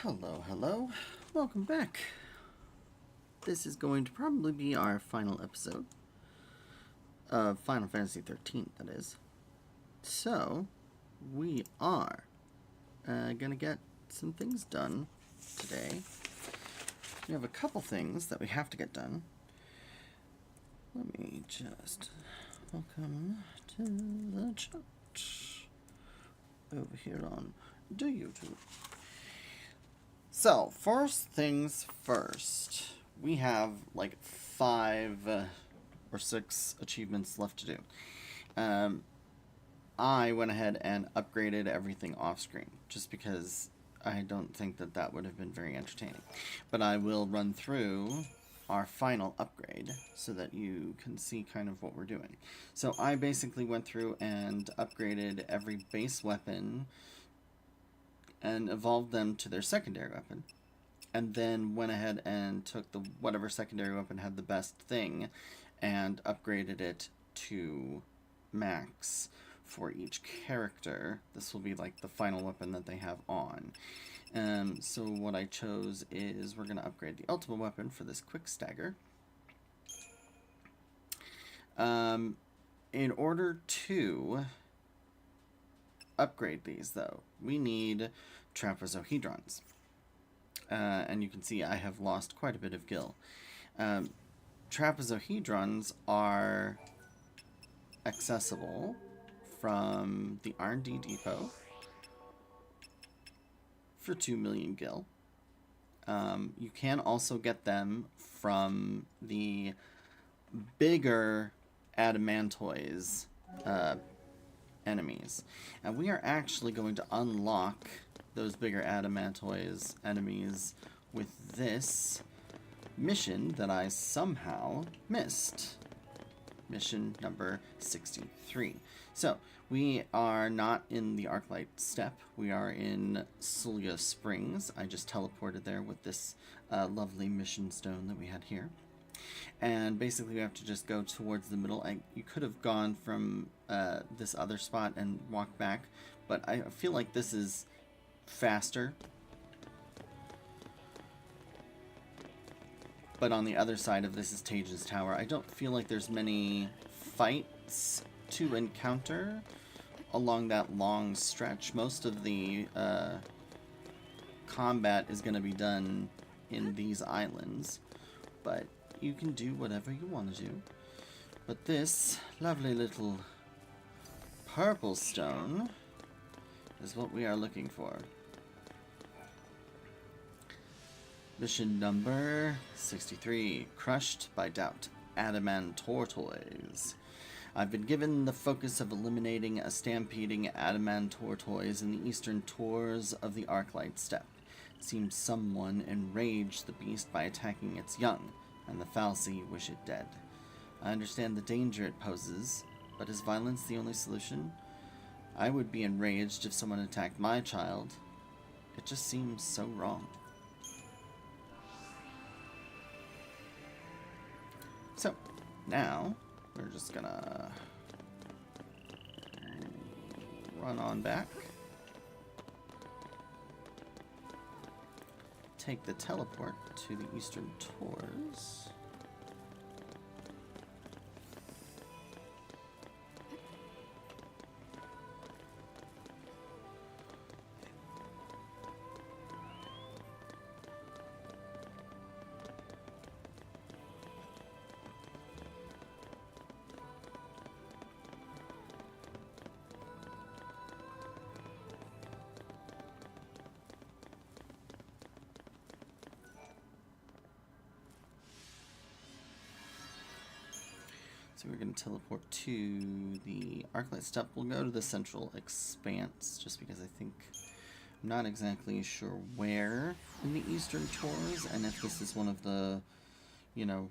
Hello, hello. Welcome back. This is going to probably be our final episode of Final Fantasy XIII, that is. So, we are gonna get some things done today. We have a couple things that we have to get done. Let me just welcome to the chat over here on the YouTube. So, first things first, we have like 5 or 6 achievements left to do. I went ahead and upgraded everything off screen, just because I don't think that that would have been very entertaining. But I will run through our final upgrade so that you can see kind of what we're doing. So I basically went through and upgraded every base weapon and evolved them to their secondary weapon, and then went ahead and took the whatever secondary weapon had the best thing and upgraded it to max for each character. This will be like the final weapon that they have on. So what I chose is we're going to upgrade the ultimate weapon for this quick stagger. In order to upgrade these, though, we need trapezohedrons. And you can see I have lost quite a bit of gil. Trapezohedrons are accessible from the R&D depot for 2 million gil. You can also get them from the bigger adamantoids enemies. And we are actually going to unlock those bigger adamantoids enemies with this mission that I somehow missed. Mission number 63. So, we are not in the Arclight Steppe. We are in Sulya Springs. I just teleported there with this lovely mission stone that we had here. And basically we have to just go towards the middle. You could have gone from this other spot and walked back, but I feel like this is faster. But on the other side of this is Tage's Tower. I don't feel like there's many fights to encounter along that long stretch. Most of the combat is going to be done in these islands, but you can do whatever you want to do. But this lovely little purple stone is what we are looking for. Mission number 63, Crushed by Doubt, Adamantortoise. I've been given the focus of eliminating a stampeding Adamantortoise in the eastern tors of the Arclight Steppe. It seems someone enraged the beast by attacking its young, and the fal'Cie wish it dead. I understand the danger it poses, but is violence the only solution? I would be enraged if someone attacked my child. It just seems so wrong. So, now, we're just gonna run on back. Take the teleport to the eastern tors. So we're going to teleport to the Arclight Steppe. We'll go to the Central Expanse, just because I think I'm not exactly sure where in the Eastern Tors, and if this is one of the, you know,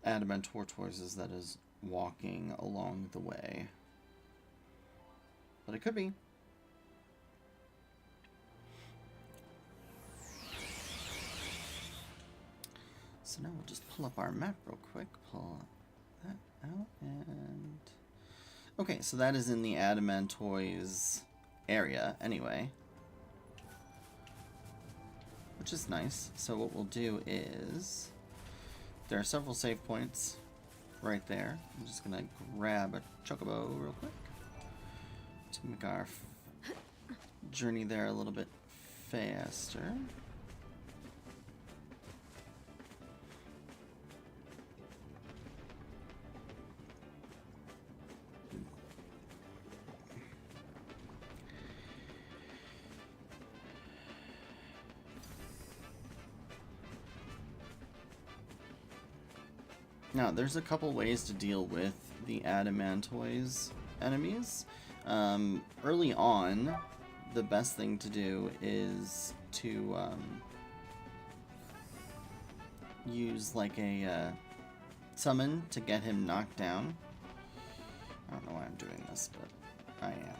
Adamantortoises that is walking along the way. But it could be. So now we'll just pull up our map real quick. Pull that out and... Okay, so that is in the Adamantoise area, anyway. which is nice. So what we'll do is, there are several save points right there. I'm just gonna grab a chocobo real quick to make our journey there a little bit faster. Now, there's a couple ways to deal with the Adamantoise enemies. Early on, the best thing to do is to use like a summon to get him knocked down. I don't know why I'm doing this, but I am.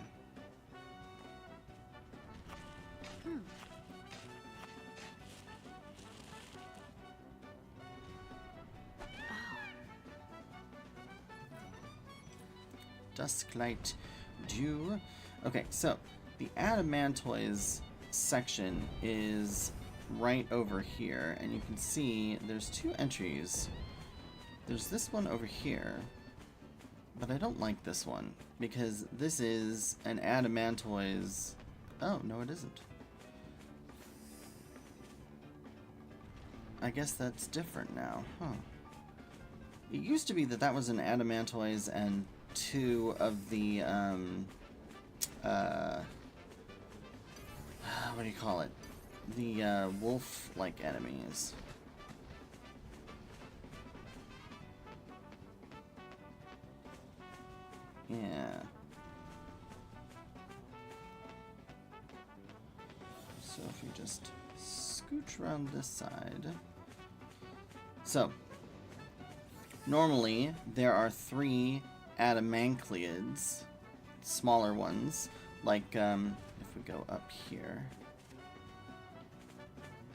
Dusklight Dew. Okay, so the Adamantoise section is right over here, and you can see there's two entries. There's this one over here, but I don't like this one because this is an Adamantoise. Oh, no, it isn't. I guess that's different now, huh? It used to be that that was an Adamantoise and two of the, what do you call it? The, wolf-like enemies. Yeah. So if you just scooch around this side. So, normally there are 3 Adamantids, smaller ones, like if we go up here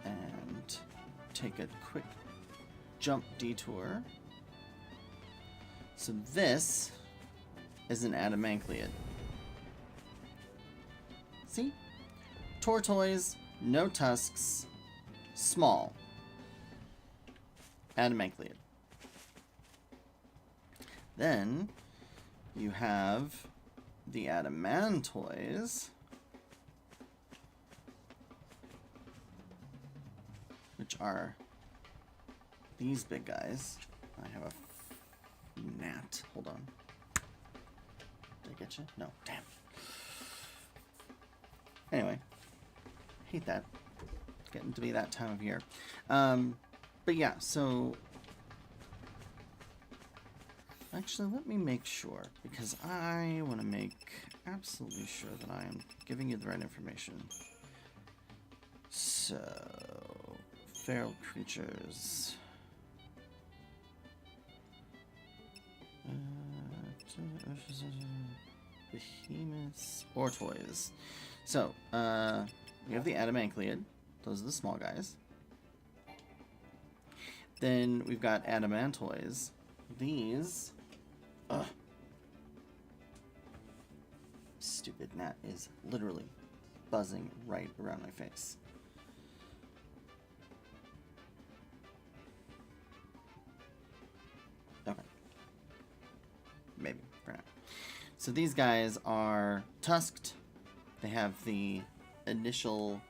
and take a quick jump detour. So this is an Adamantiid. See? Tortoise, no tusks, small. Adamantiid. Then you have the Adamantoise, which are these big guys. I have a gnat. Hold on. Did I get you? No. Damn. Anyway. Hate that. Getting to be that time of year. But yeah, so actually, let me make sure, because I want to make absolutely sure that I am giving you the right information. So, feral creatures. Behemoths. Ortoise. So, we have the Adamantiid. Those are the small guys. Then we've got Adamantoise. These... Ugh. Stupid gnat is literally buzzing right around my face. Okay. Maybe, for now. So these guys are tusked. They have the initial...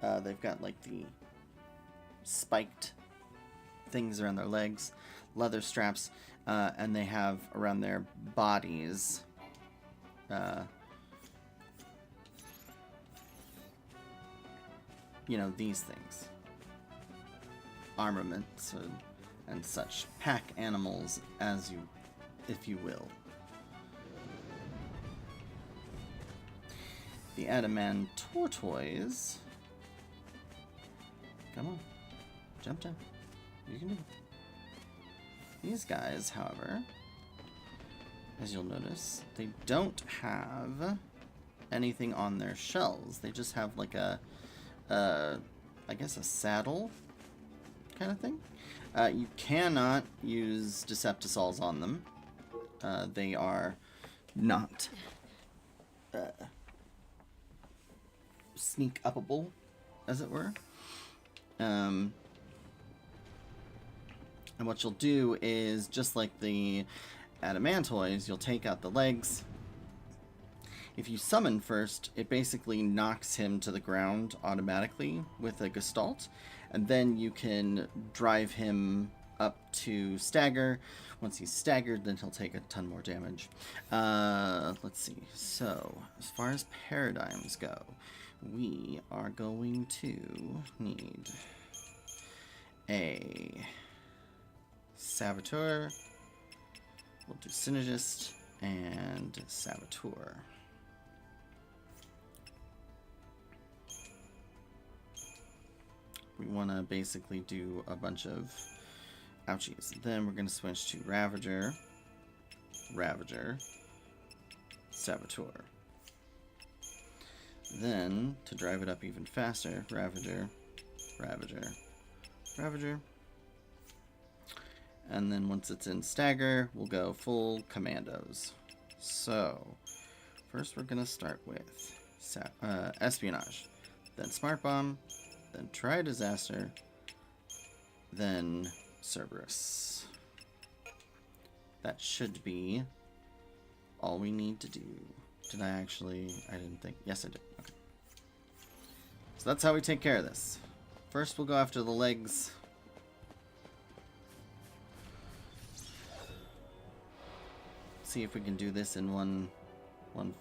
they've got like the spiked things around their legs, leather straps, and they have around their bodies you know, these things. Armaments and such. Pack animals, as you, if you will. The Adamantoise. Come on. Jump down. You can do it. These guys, however, as you'll notice, they don't have anything on their shells. They just have like a I guess a saddle kind of thing. You cannot use Deceptisols on them. They are not sneak upable as it were. And what you'll do is, just like the adamantoids, you'll take out the legs. If you summon first, it basically knocks him to the ground automatically with a Gestalt, and then you can drive him up to stagger. Once he's staggered, then he'll take a ton more damage. Let's see. So, as far as paradigms go, we are going to need a Saboteur. We'll do Synergist and Saboteur. We want to basically do a bunch of ouchies. Then we're going to switch to Ravager, Ravager, Saboteur. Then, to drive it up even faster, Ravager, Ravager, Ravager. And then once it's in stagger, we'll go full commandos. So, first we're going to start with Espionage, then Smart Bomb, then Try Disaster, then Cerberus. That should be all we need to do. Did I actually? I didn't think. Yes, I did. Okay. So that's how we take care of this. First, we'll go after the legs. See if we can do this in one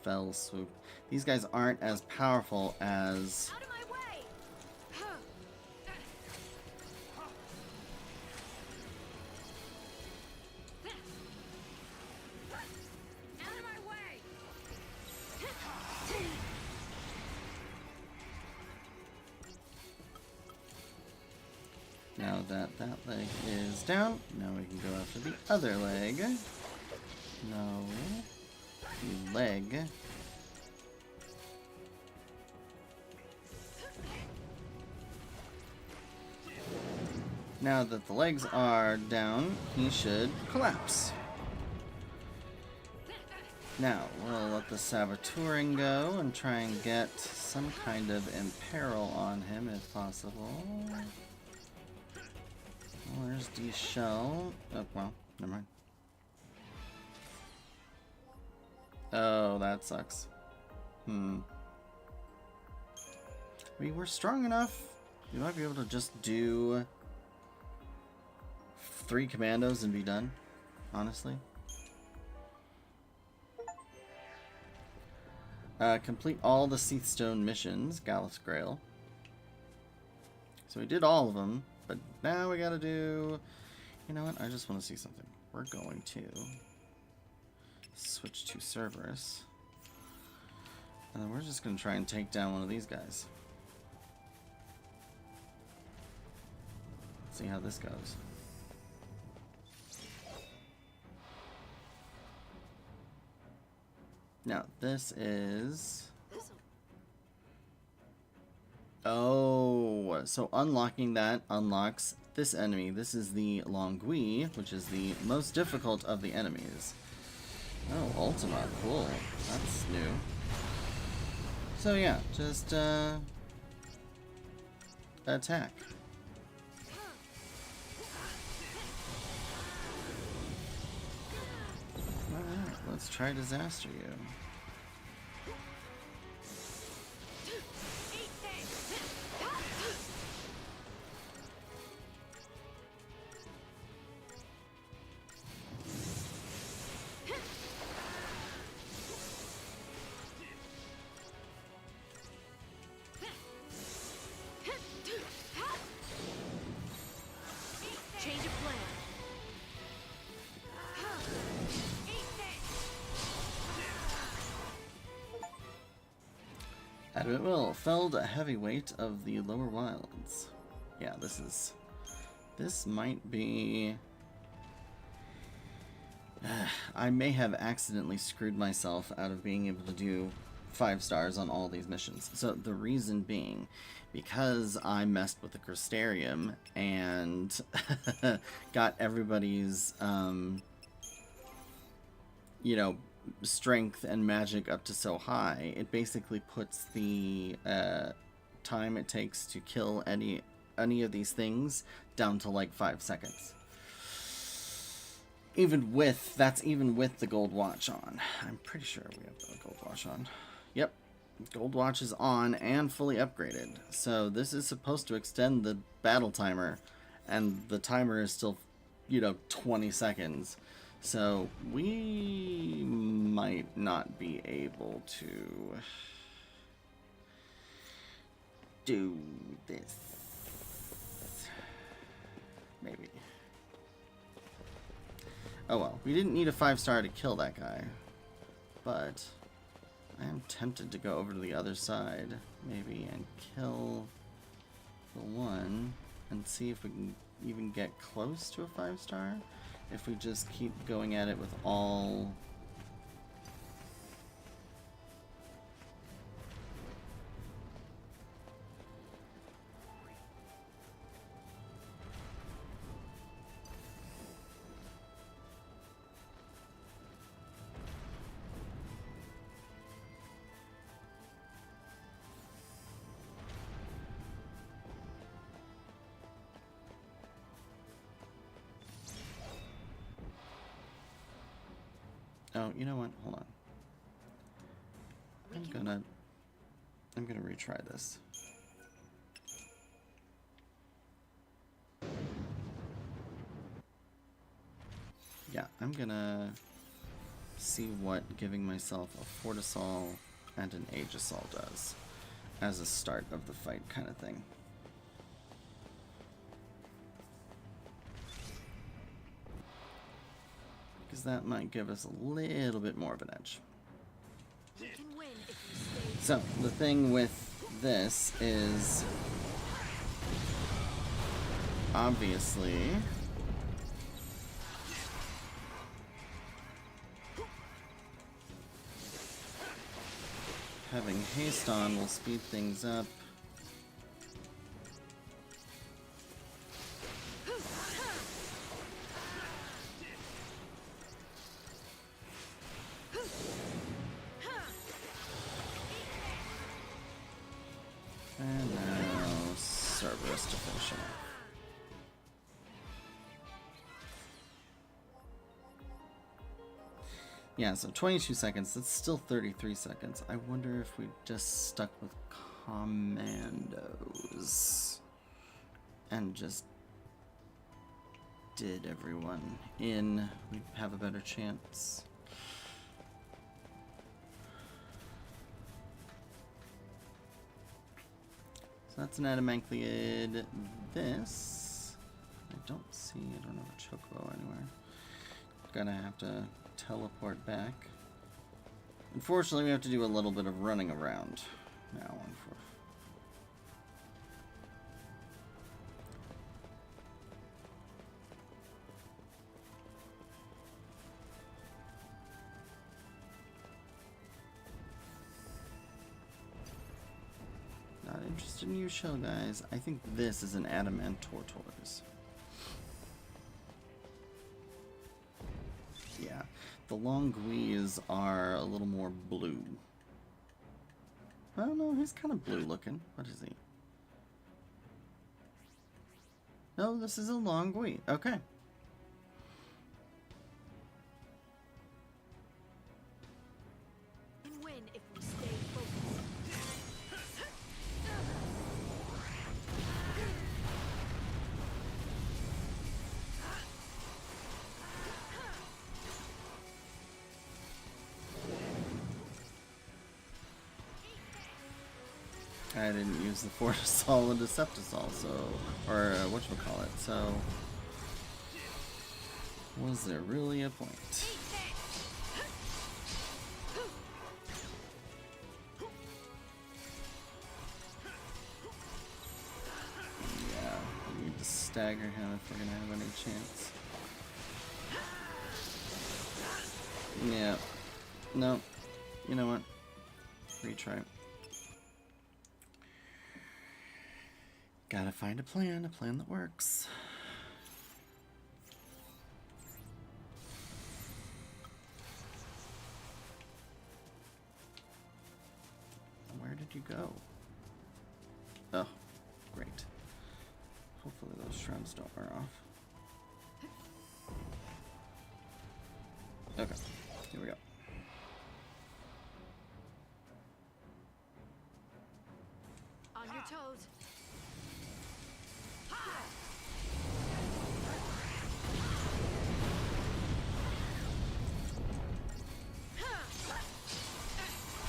fell swoop. These guys aren't as powerful as... Out of my way! Out of my way! Now that leg is down, now we can go after the other leg. No. The leg. Now that the legs are down, he should collapse. Now, we'll let the Saboteuring go and try and get some kind of imperil on him if possible. Well, there's the shell. Oh, well, never mind. Oh, that sucks. We were strong enough. We might be able to just do 3 commandos and be done, honestly. Complete all the Seathstone missions, Gallus Grail. So we did all of them, but now we gotta do... You know what? I just want to see something. We're going to switch to Cerberus. And then we're just going to try and take down one of these guys. See how this goes. Now, this is... Oh, so unlocking that unlocks this enemy. This is the Longui, which is the most difficult of the enemies. Oh, Ultima, cool. That's new. So yeah, just attack. Alright, let's try disaster you. Change of plan. Adamant Will felled a heavy weight of the lower wilds. Yeah, this might be... I may have accidentally screwed myself out of being able to do 5 stars on all these missions. So the reason being, because I messed with the Crystarium and got everybody's, you know, strength and magic up to so high, it basically puts the time it takes to kill any of these things down to like 5 seconds. Even with the gold watch on. I'm pretty sure we have the gold watch on. Yep. Gold watch is on and fully upgraded. So this is supposed to extend the battle timer, and the timer is still, 20 seconds. So we might not be able to do this. Maybe. Oh well, we didn't need a 5-star to kill that guy, but I am tempted to go over to the other side, maybe, and kill the one, and see if we can even get close to a 5-star, if we just keep going at it with all... Oh, you know what? Hold on. I'm gonna retry this. Yeah, I'm gonna see what giving myself a Fortisol and an Aegisol does as a start of the fight kind of thing. Because that might give us a little bit more of an edge. So, the thing with this is, obviously, having haste on will speed things up. And now Cerberus to finish him off. Yeah, so 22 seconds, that's still 33 seconds. I wonder if we just stuck with commandos and just did everyone in, we'd have a better chance. So that's an Adamantiad. This, I don't have a chocobo anywhere. Gonna have to teleport back. Unfortunately, we have to do a little bit of running around now. Not interested in you, shell guys. I think this is an adamant tortoise. Yeah, the Longuis are a little more blue. I don't know, he's kind of blue looking. What is he? No, this is a Longui. Okay. I didn't use the Fortisol and Deceptisol, so, or whatchamacallit, so was there really a point? Yeah, we need to stagger him if we're gonna have any chance. Yeah, no, you know what, retry. Gotta find a plan that works. Where did you go? Oh, great. Hopefully those shrubs don't wear off. Okay, here we go. On your toes.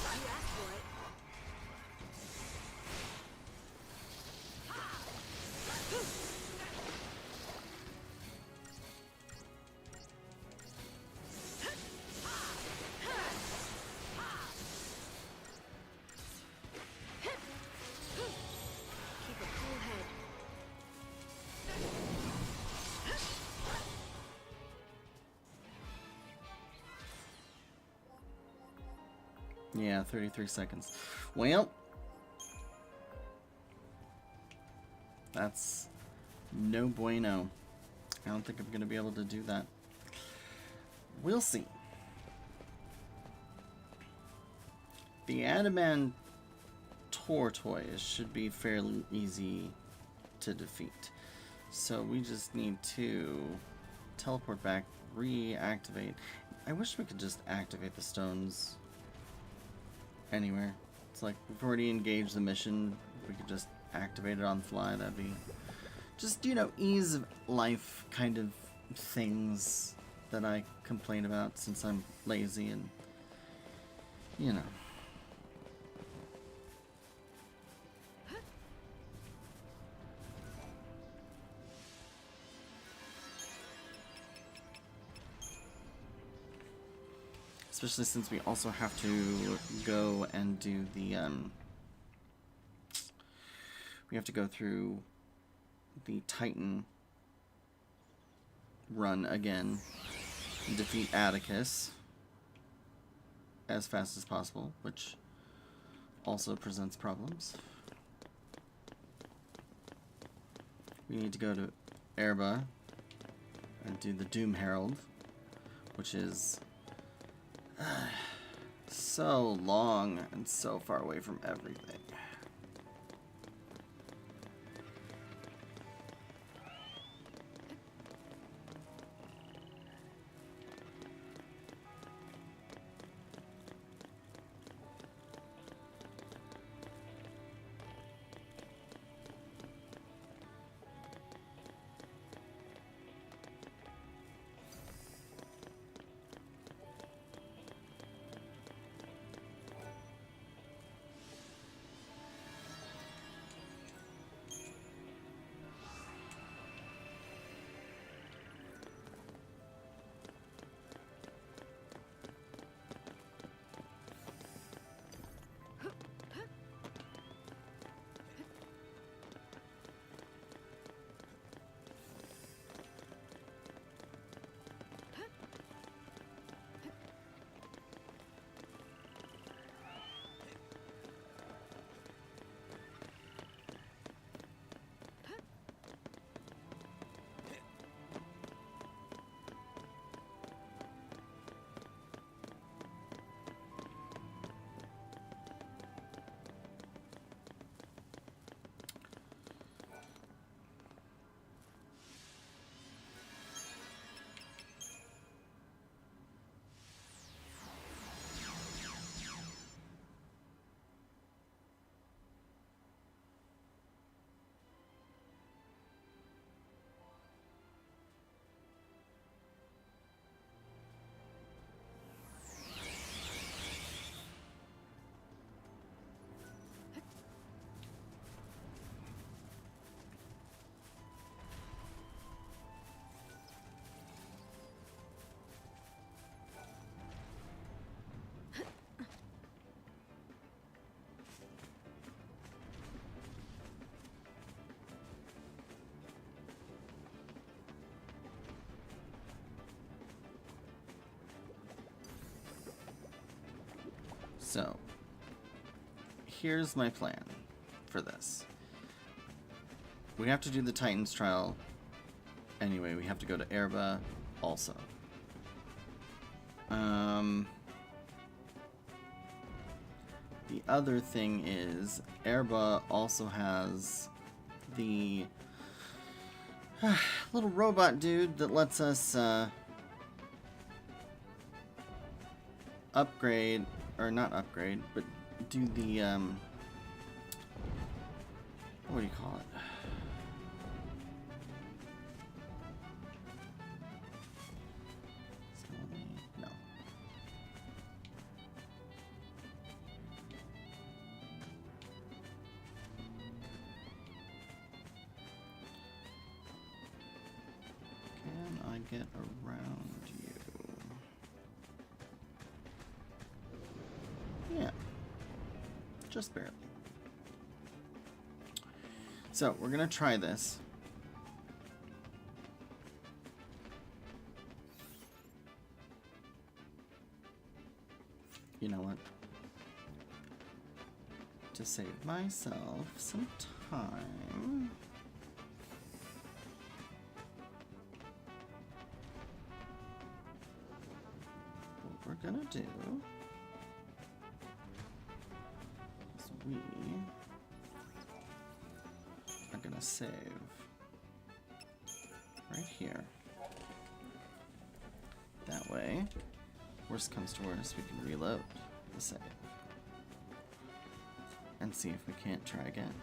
You asked for it. Keep a cool head. Yeah, 33 seconds. Well, that's no bueno. I don't think I'm going to be able to do that. We'll see. The adamant tortoise should be fairly easy to defeat. So we just need to teleport back, reactivate. I wish we could just activate the stones anywhere. It's like we've already engaged the mission. We could just activate it on the fly. That'd be just, you know, ease of life kind of things that I complain about since I'm lazy and, you know. Especially since we also have to go and do the, we have to go through the Titan run again and defeat Atticus as fast as possible, which also presents problems. We need to go to Erba and do the Doom Herald, which is so long and so far away from everything. So, here's my plan for this. We have to do the Titans trial anyway. We have to go to Erba also. the other thing is Erba also has the little robot dude that lets us upgrade, or not upgrade, but do the what do you call it? No. Can I get around you? Yeah. Just barely. So, we're gonna try this. You know what? To save myself some time. What we're gonna do is we are gonna save right here. That way, worst comes to worst, we can reload the save and see if we can't try again.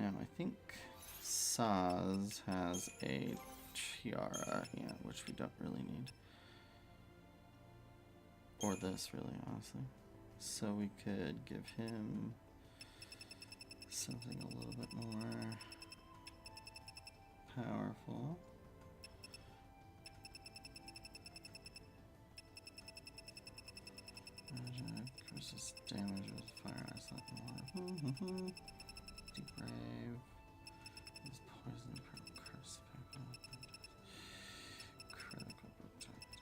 Now, I think Saz has a tiara, yeah, which we don't really need. Or this, really, honestly. So we could give him something a little bit more powerful. Magic versus damage with fire, I thought more. Debrave. Is poison from curse critical protect.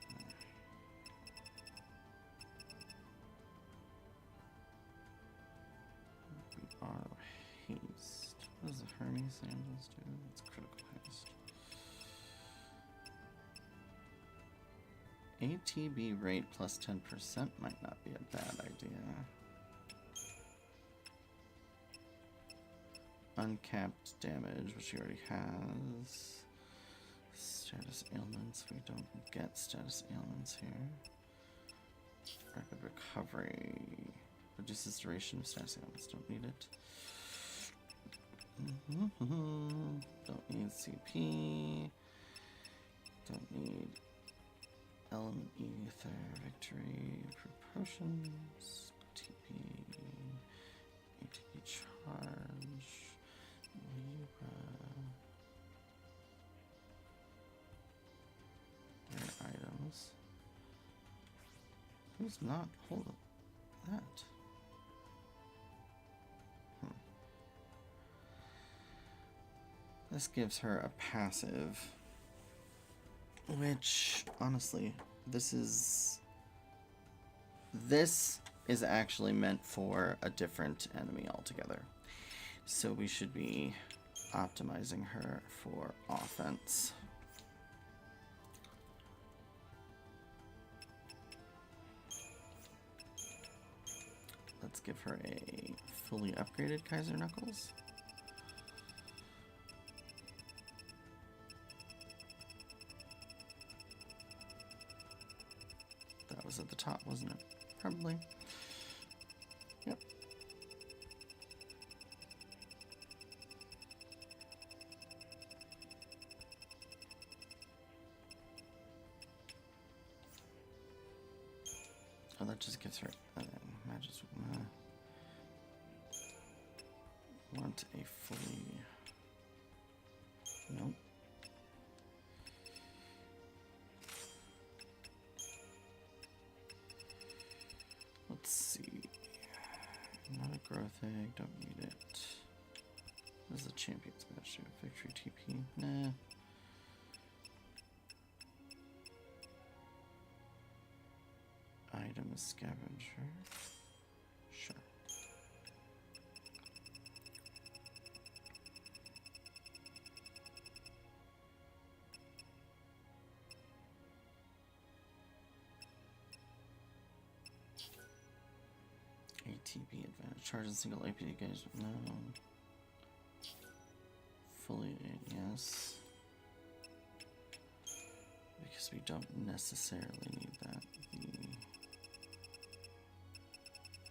We auto haste. What does the Hermes sandals do? It's critical haste. ATB rate plus 10% might not be a bad idea. Uncapped damage, which he already has. Status ailments, we don't get status ailments here. Rapid recovery. Reduces duration of status ailments, don't need it. Don't need CP. Don't need element ether, victory, potions, TP, ATP charge. Rare items. Who's not? Hold up. That. This gives her a passive, which honestly, this is actually meant for a different enemy altogether. So we should be optimizing her for offense. Let's give her a fully upgraded Kaiser Knuckles. That was at the top, wasn't it? Probably. Yep. Oh, that just gives her matches. Want a fully. Nope. Let's see. Not a growth egg, don't need it. What is the champion's match? Victory TP? Nah. Scavenger. Sure. ATB advantage. Charge a single AP engagement. No. Fully, yes. Because we don't necessarily need that.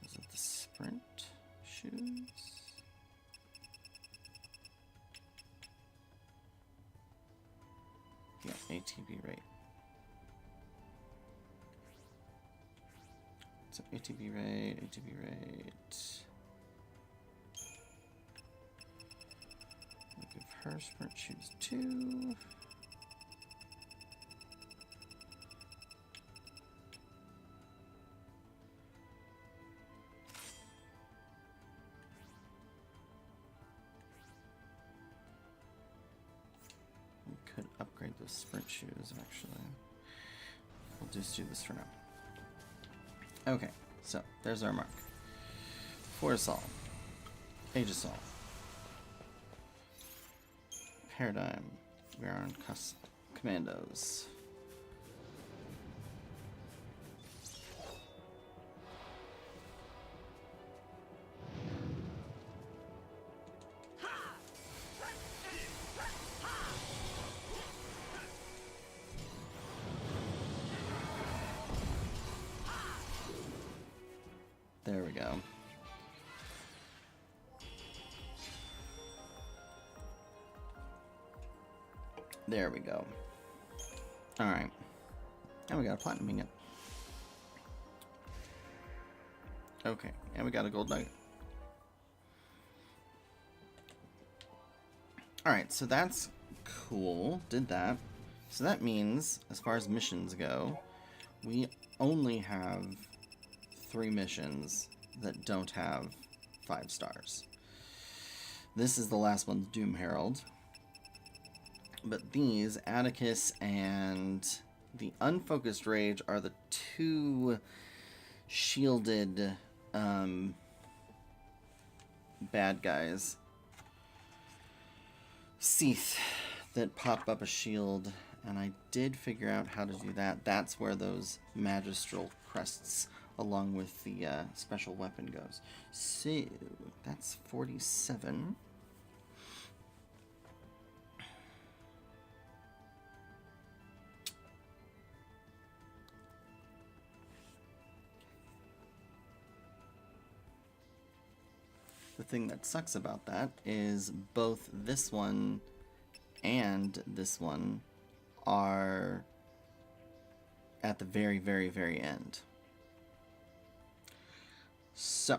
Was it the sprint shoes? Yeah, ATB rate. So ATB rate, ATB rate. We'll give her sprint shoes 2. We could upgrade those sprint shoes, actually. We'll just do this for now. Okay, so there's our mark. For Assault. Age Assault. Paradigm. We are on Commandos. There we go. There we go. Alright. And we got a platinum ingot. Okay, and we got a gold nugget. Alright, so that's cool. Did that. So that means, as far as missions go, we only have 3 missions that don't have 5 stars. This is the last one, Doom Herald. But these, Atticus and the Unfocused Rage, are the 2 shielded bad guys. Seath that pop up a shield, and I did figure out how to do that. That's where those magistral crests along with the special weapon goes. So, that's 47. The thing that sucks about that is both this one and this one are at the very, very, very end. So,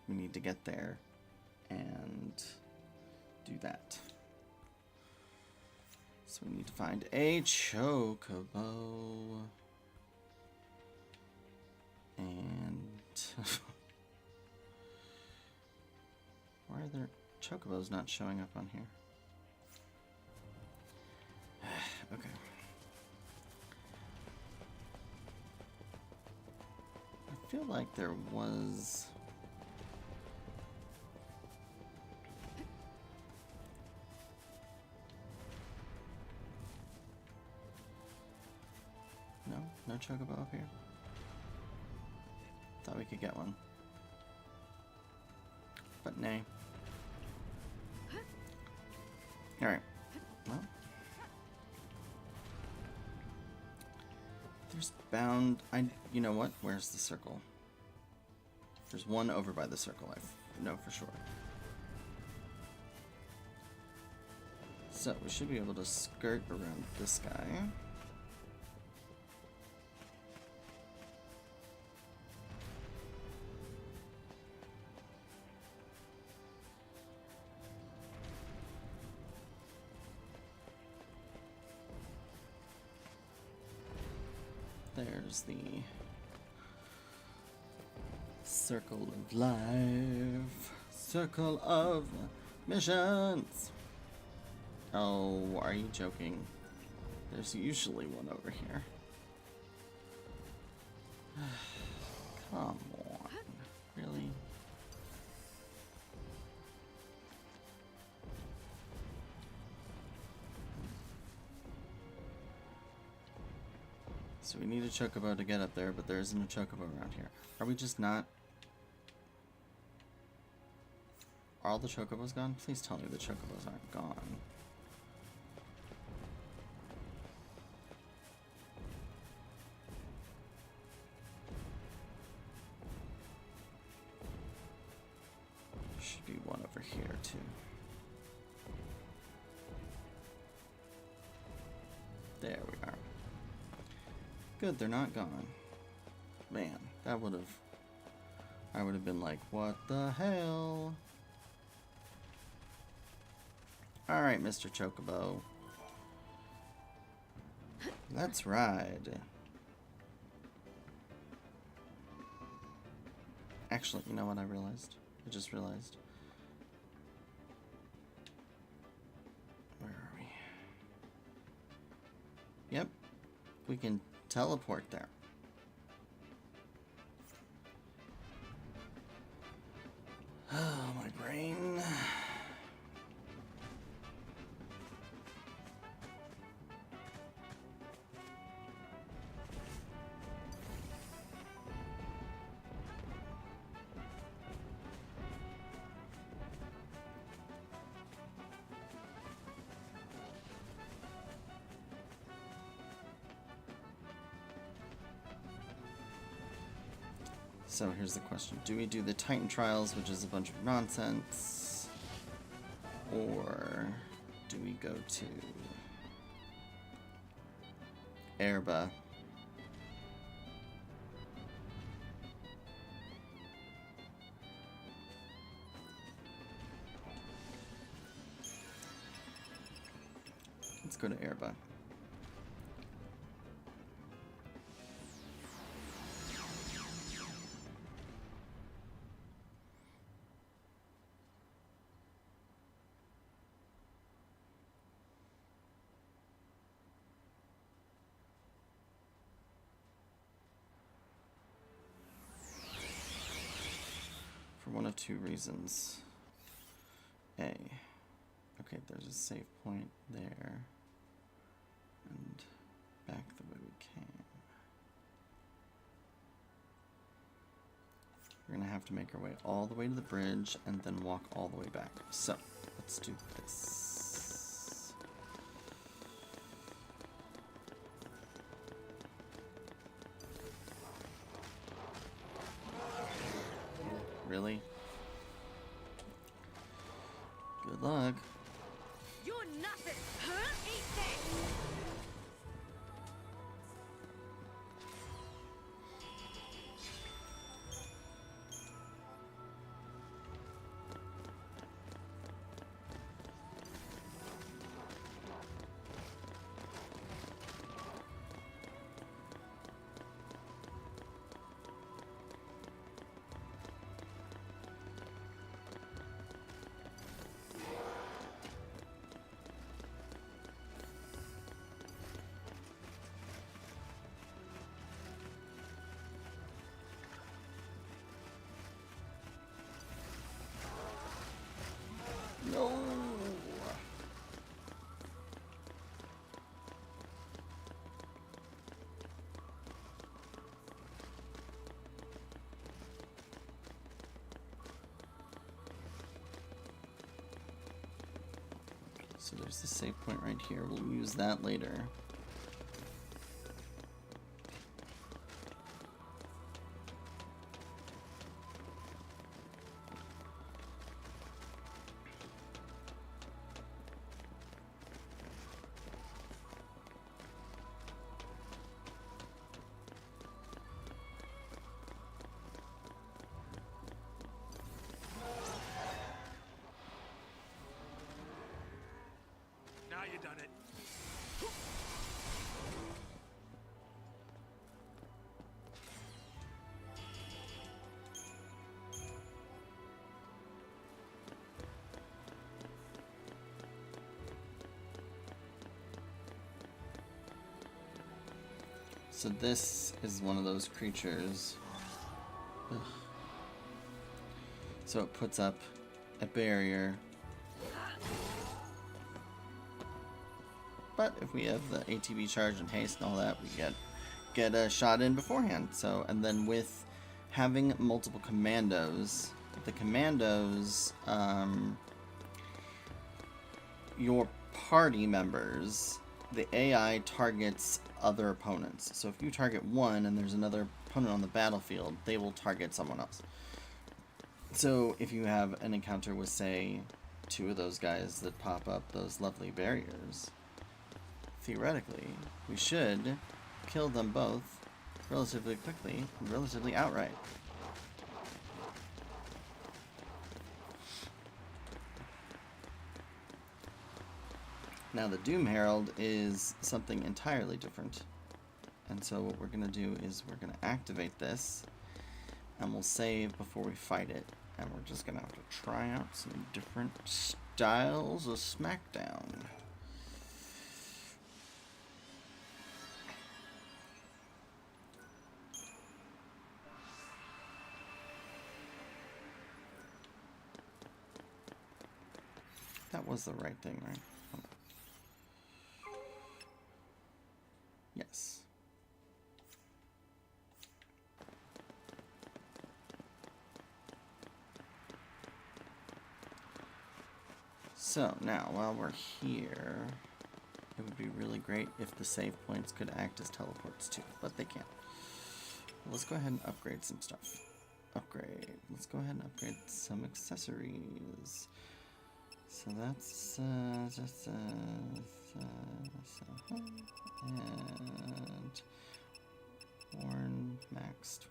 we need to get there and do that. So we need to find a chocobo. And why are there chocobos not showing up on here? Okay. I feel like there was... No chocobo up here? Thought we could get one. But nay. Alright. Well. There's bound... You know what? Where's the circle? There's one over by the circle, I know for sure. So, we should be able to skirt around this guy. There's the circle of life, circle of missions. Oh, are you joking? There's usually one over here. Come on. Really? So we need a chocobo to get up there, but there isn't a chocobo around here. Are we just not... Are all the chocobos gone? Please tell me the chocobos aren't gone. Should be one over here, too. There we are. Good, they're not gone. Man, that would have... I would have been like, what the hell? Alright, Mr. Chocobo. Let's ride. Actually, you know what I realized? I just realized. Where are we? Yep. We can teleport there. Oh, my brain. So here's the question. Do we do the Titan Trials, which is a bunch of nonsense? Or do we go to Erba? Let's go to Erba. For one of two reasons. A. Okay, there's a save point there. And back the way we came. We're gonna have to make our way all the way to the bridge and then walk all the way back. So, let's do this. Really? Good luck. You're nothing, huh? Eat that! No. So there's the save point right here. We'll use that later. Now you done it. So this is one of those creatures. Ugh. So it puts up a barrier. But if we have the ATB charge and haste and all that, we get a shot in beforehand. So, and then with having multiple commandos, the commandos, your party members, the AI targets other opponents. So if you target one and there's another opponent on the battlefield, they will target someone else. So if you have an encounter with, say, two of those guys that pop up those lovely barriers, theoretically, we should kill them both relatively quickly and relatively outright. Now the Doom Herald is something entirely different. And so what we're going to do is we're going to activate this, and we'll save before we fight it. And we're just going to have to try out some different styles of Smackdown. That was the right thing, right? Yes. So now, while we're here, it would be really great if the save points could act as teleports too, but they can't. Well, let's go ahead and upgrade some stuff. Upgrade. Let's go ahead and upgrade some accessories. So that's just and worn maxed.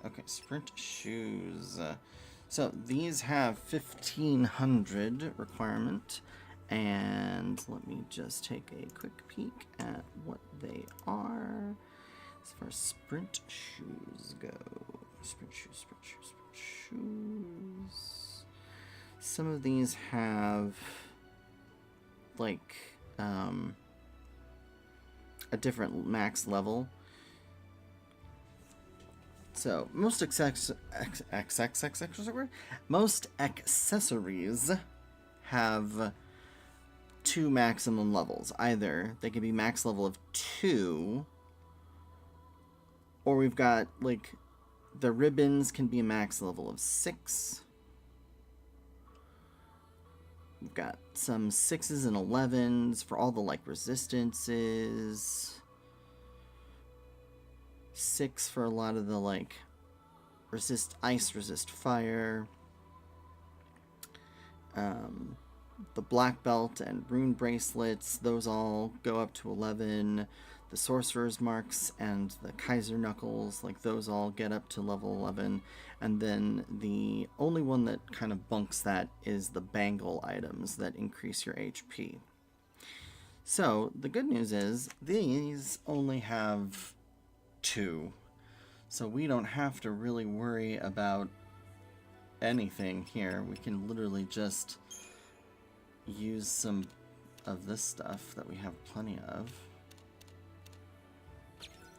Okay, sprint shoes. So these have 1500 requirement, and let me just take a quick peek at what they are as far as sprint shoes go. Sprint shoes. Some of these have like a different max level. So most most accessories have 2 maximum levels. Either they can be max level of 2, or we've got like the ribbons can be a max level of 6. We've got some 6s and 11s for all the like resistances. 6 for a lot of the like resist ice, resist fire. The black belt and rune bracelets, those all go up to 11. The sorcerer's marks and the Kaiser knuckles, like those all get up to level 11. And then the only one that kind of bunks that is the bangle items that increase your HP. So the good news is these only have 2, so we don't have to really worry about anything here. We can literally just use some of this stuff that we have plenty of.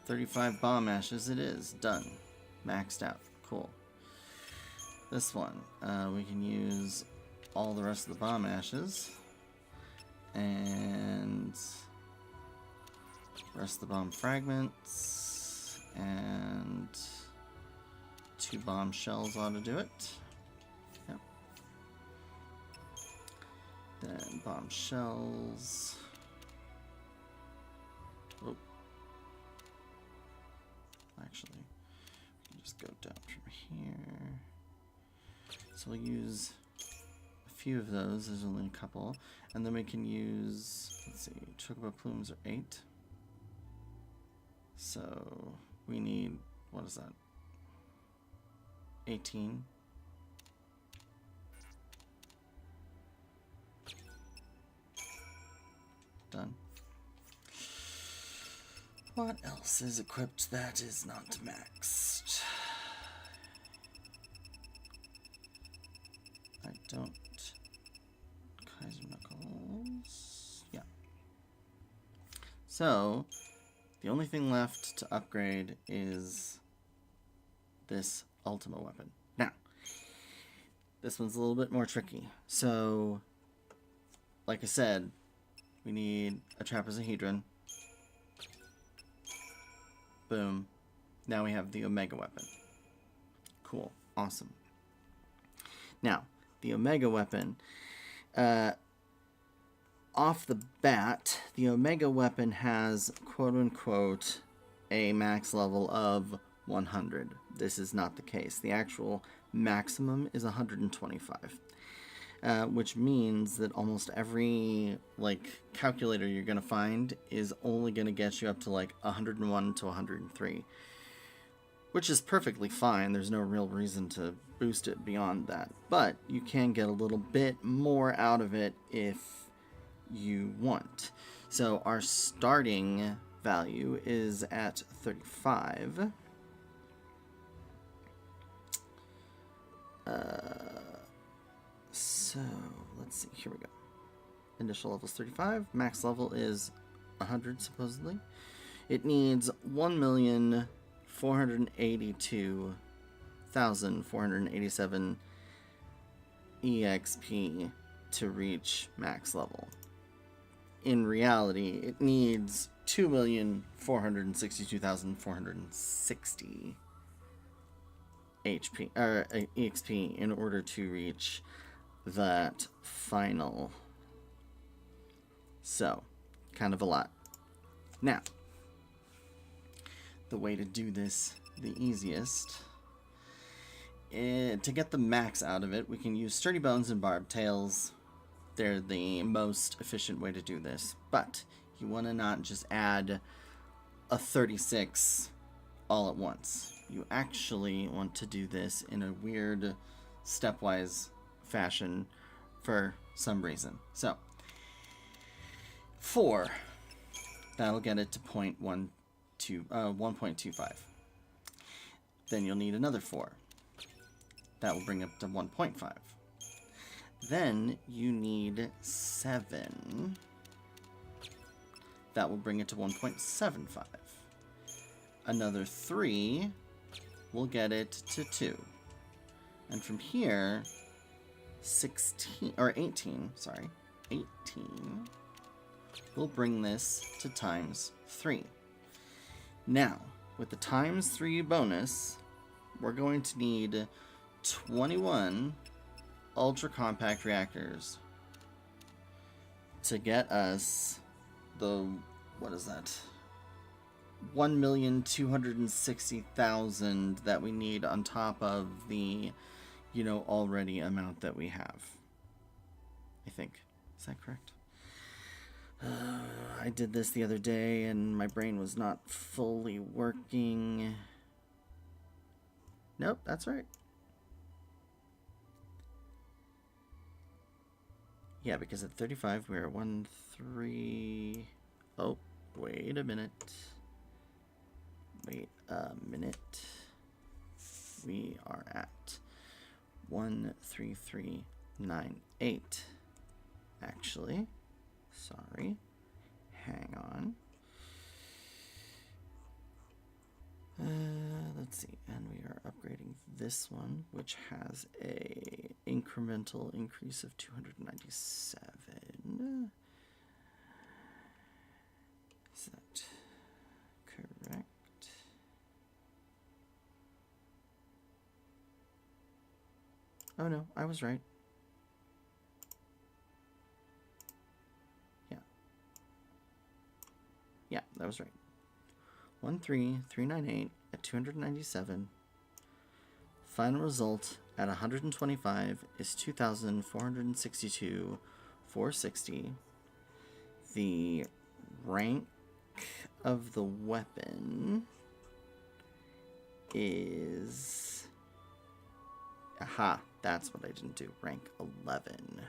35 bomb ashes it is. Done. Maxed out. Cool. This one, we can use all the rest of the bomb ashes, and rest of the bomb fragments, and 2 bomb shells ought to do it. Yep. Then bomb shells. Oh. Actually, we can just go down from here. So we'll use a few of those. There's only a couple. And then we can use, let's see, chocobo plumes are 8. So we need, what is that? 18. Done. What else is equipped that is not maxed? I don't. Kaiser Knuckles. Yeah. So, the only thing left to upgrade is this Ultima weapon. Now, this one's a little bit more tricky. So, like I said, we need a trapezohedron. Boom. Now we have the Omega weapon. Cool. Awesome. Now, the Omega weapon, off the bat, the Omega weapon has, quote-unquote, a max level of 100. This is not the case. The actual maximum is 125, which means that almost every, like, calculator you're going to find is only going to get you up to, like, 101 to 103, which is perfectly fine. There's no real reason to boost it beyond that. But you can get a little bit more out of it if you want. So our starting value is at 35. So let's see. Here we go. Initial level is 35. Max level is 100, supposedly. It needs 1,482,487 EXP to reach max level. In reality, it needs 2,462,460 HP or EXP in order to reach that final. So, kind of a lot. Now, the way to do this the easiest, to get the max out of it, we can use Sturdy Bones and Barbed Tails. They're the most efficient way to do this. But you want to not just add a 36 all at once. You actually want to do this in a weird stepwise fashion for some reason. So, 4. That'll get it to 1.25. Then you'll need another 4. That will bring it up to 1.5. Then you need 7. That will bring it to 1.75. Another 3 will get it to 2. And from here, 18 will bring this to times 3. Now, with the times 3 bonus, we're going to need 21 ultra compact reactors to get us the, what is that, 1,260,000 that we need on top of the, already amount that we have. I think. Is that correct? I did this the other day and my brain was not fully working. Nope, that's right. Yeah, because at 35 we're at 1-3. Oh, wait a minute. Wait a minute. We are at 13398. Actually, sorry. Hang on. Let's see, and we are upgrading this one, which has a incremental increase of 297. Is that correct? Oh no, I was right. Yeah, that was right. 13398 at 297. Final result at 125 is 2,462,460. The rank of the weapon is... Aha, that's what I didn't do. Rank 11.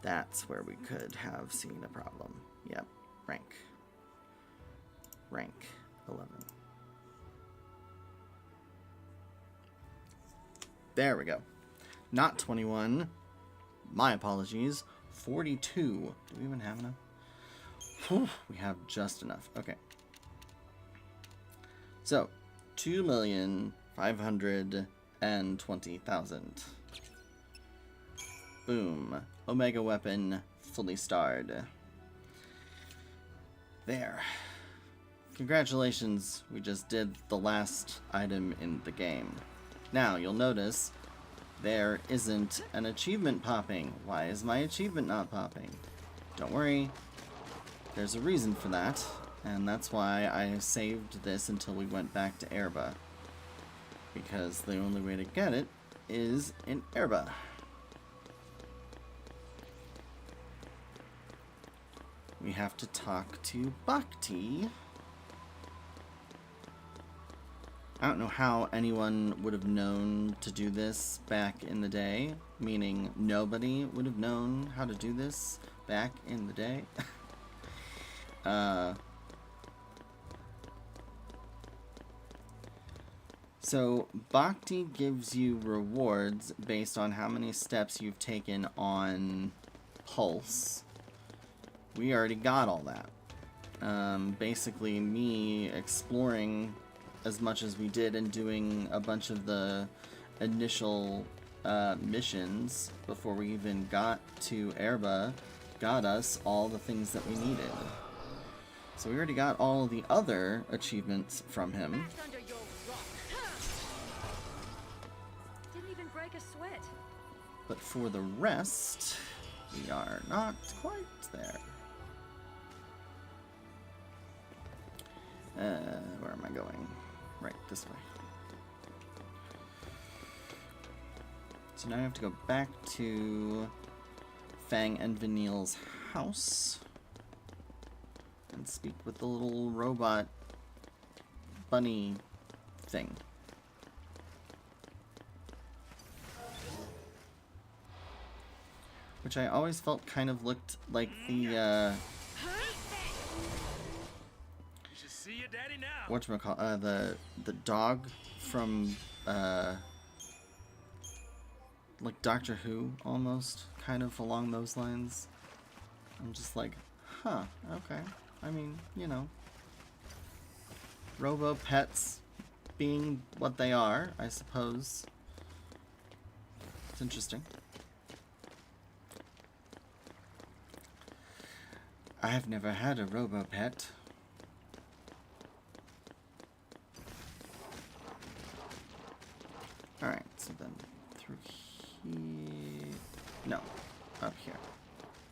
That's where we could have seen a problem. Yep, rank 11. There we go. Not 21. My apologies. 42. Do we even have enough? Whew, we have just enough. Okay. So, 2,520,000. Boom. Omega weapon fully starred. There. Congratulations, we just did the last item in the game. Now, you'll notice there isn't an achievement popping. Why is my achievement not popping? Don't worry, there's a reason for that, and that's why I saved this until we went back to Erba. Because the only way to get it is in Erba. We have to talk to Bhakti. I don't know how anyone would have known to do this back in the day, meaning nobody would have known how to do this back in the day. So, Bhakti gives you rewards based on how many steps you've taken on Pulse. We already got all that. Basically, me exploring as much as we did and doing a bunch of the initial missions before we even got to Erba got us all the things that we needed. So we already got all the other achievements from him. Under your rock. Didn't even break a sweat. But for the rest, we are not quite there. Where am I going? Right, this way. So now I have to go back to Fang and Vanille's house and speak with the little robot bunny thing. Which I always felt kind of looked like the, See your daddy now. whatchamacallit, the dog from, like Doctor Who, almost, kind of along those lines. I'm just like, huh, okay. I mean, you know, robo-pets being what they are, I suppose. It's interesting. I've never had a robo-pet. Alright, so then through here... No, up here.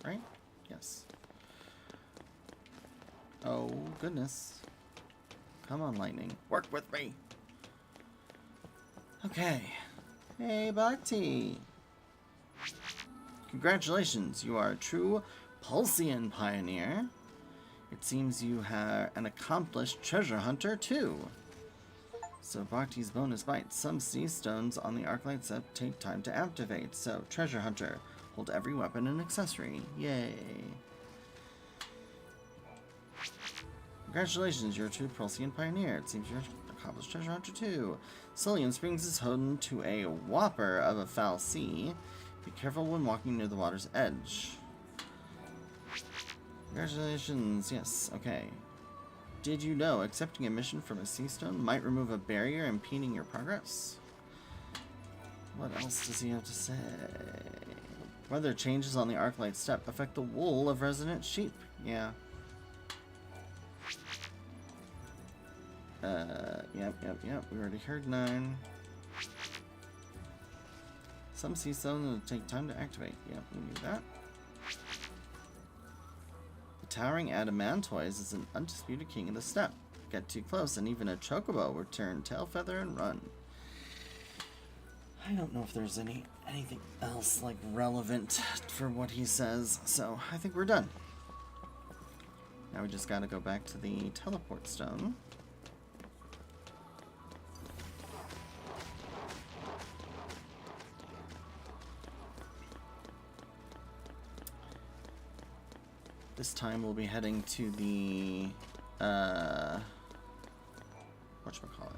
Right? Yes. Oh, goodness. Come on, lightning. Work with me! Okay. Hey, Bhakti! Congratulations, you are a true Pulsian pioneer. It seems you are an accomplished treasure hunter, too. So Bhakti's bonus bite. Some sea stones on the Arclight set take time to activate. So, treasure hunter. Hold every weapon and accessory. Yay. Congratulations, you're a true Pulsian pioneer. It seems you're an accomplished treasure hunter too. Cillian Springs is home to a whopper of a foul sea. Be careful when walking near the water's edge. Congratulations. Yes, okay. Did you know accepting a mission from a sea stone might remove a barrier impeding your progress? What else does he have to say? Weather changes on the Arclight steppe affect the wool of resident sheep. Yeah. Yep. We already heard 9. Some sea stones will take time to activate. Yep, we knew that. The towering Adamantoise is an undisputed king of the steppe. Get too close and even a chocobo will turn tail feather and run. I don't know if there's anything else like relevant for what he says, so I think we're done. Now we just gotta go back to the teleport stone. This time we'll be heading to the, whatchamacallit?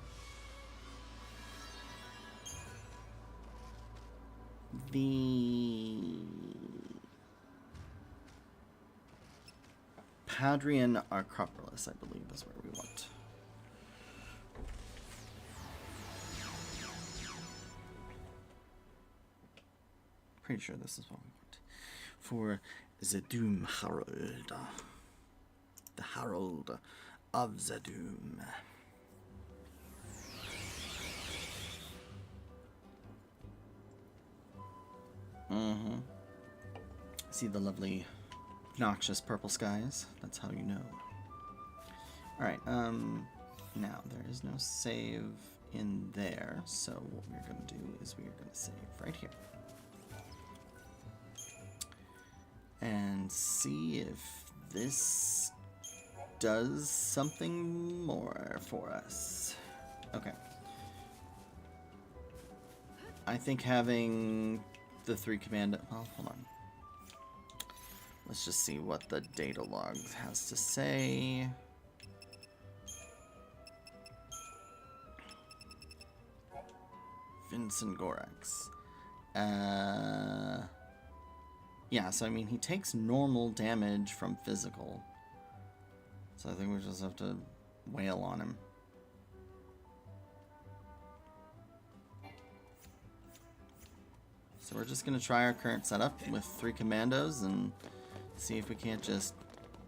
The Hadrian Acropolis, I believe, is where we want. Pretty sure this is what we want. For the Doom Herald. The Herald of the Doom. See the lovely, noxious purple skies? That's how you know. Alright, now there is no save in there, so what we're going to do is we're going to save right here. And see if this does something more for us. Okay. I think having the 3 command... Well, hold on. Let's just see what the data log has to say. Vincent Gorax. Yeah, so I mean, he takes normal damage from physical. So I think we just have to wail on him. So we're just going to try our current setup with 3 commandos and see if we can't just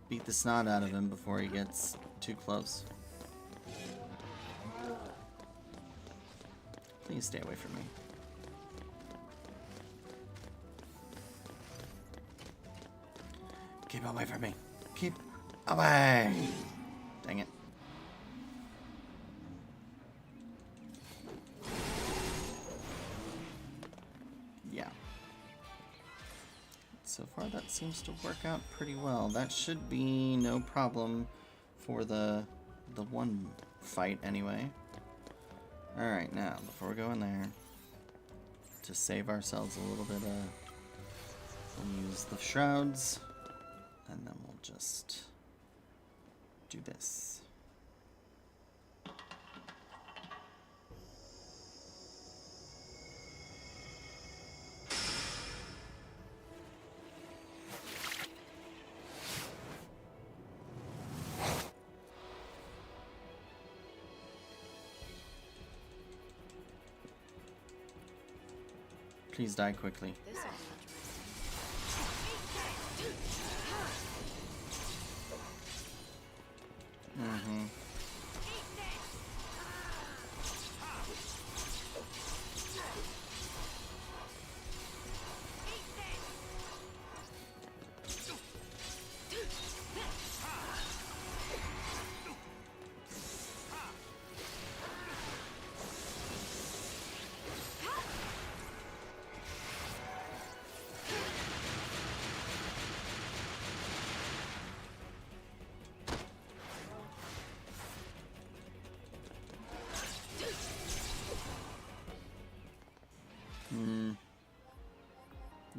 beat the snot out of him before he gets too close. Please stay away from me. Keep away from me. Keep away! Dang it. Yeah. So far that seems to work out pretty well. That should be no problem for the one fight anyway. Alright, now, before we go in there, to save ourselves a little bit, we'll use the shrouds, and then we'll just do this. Please die quickly.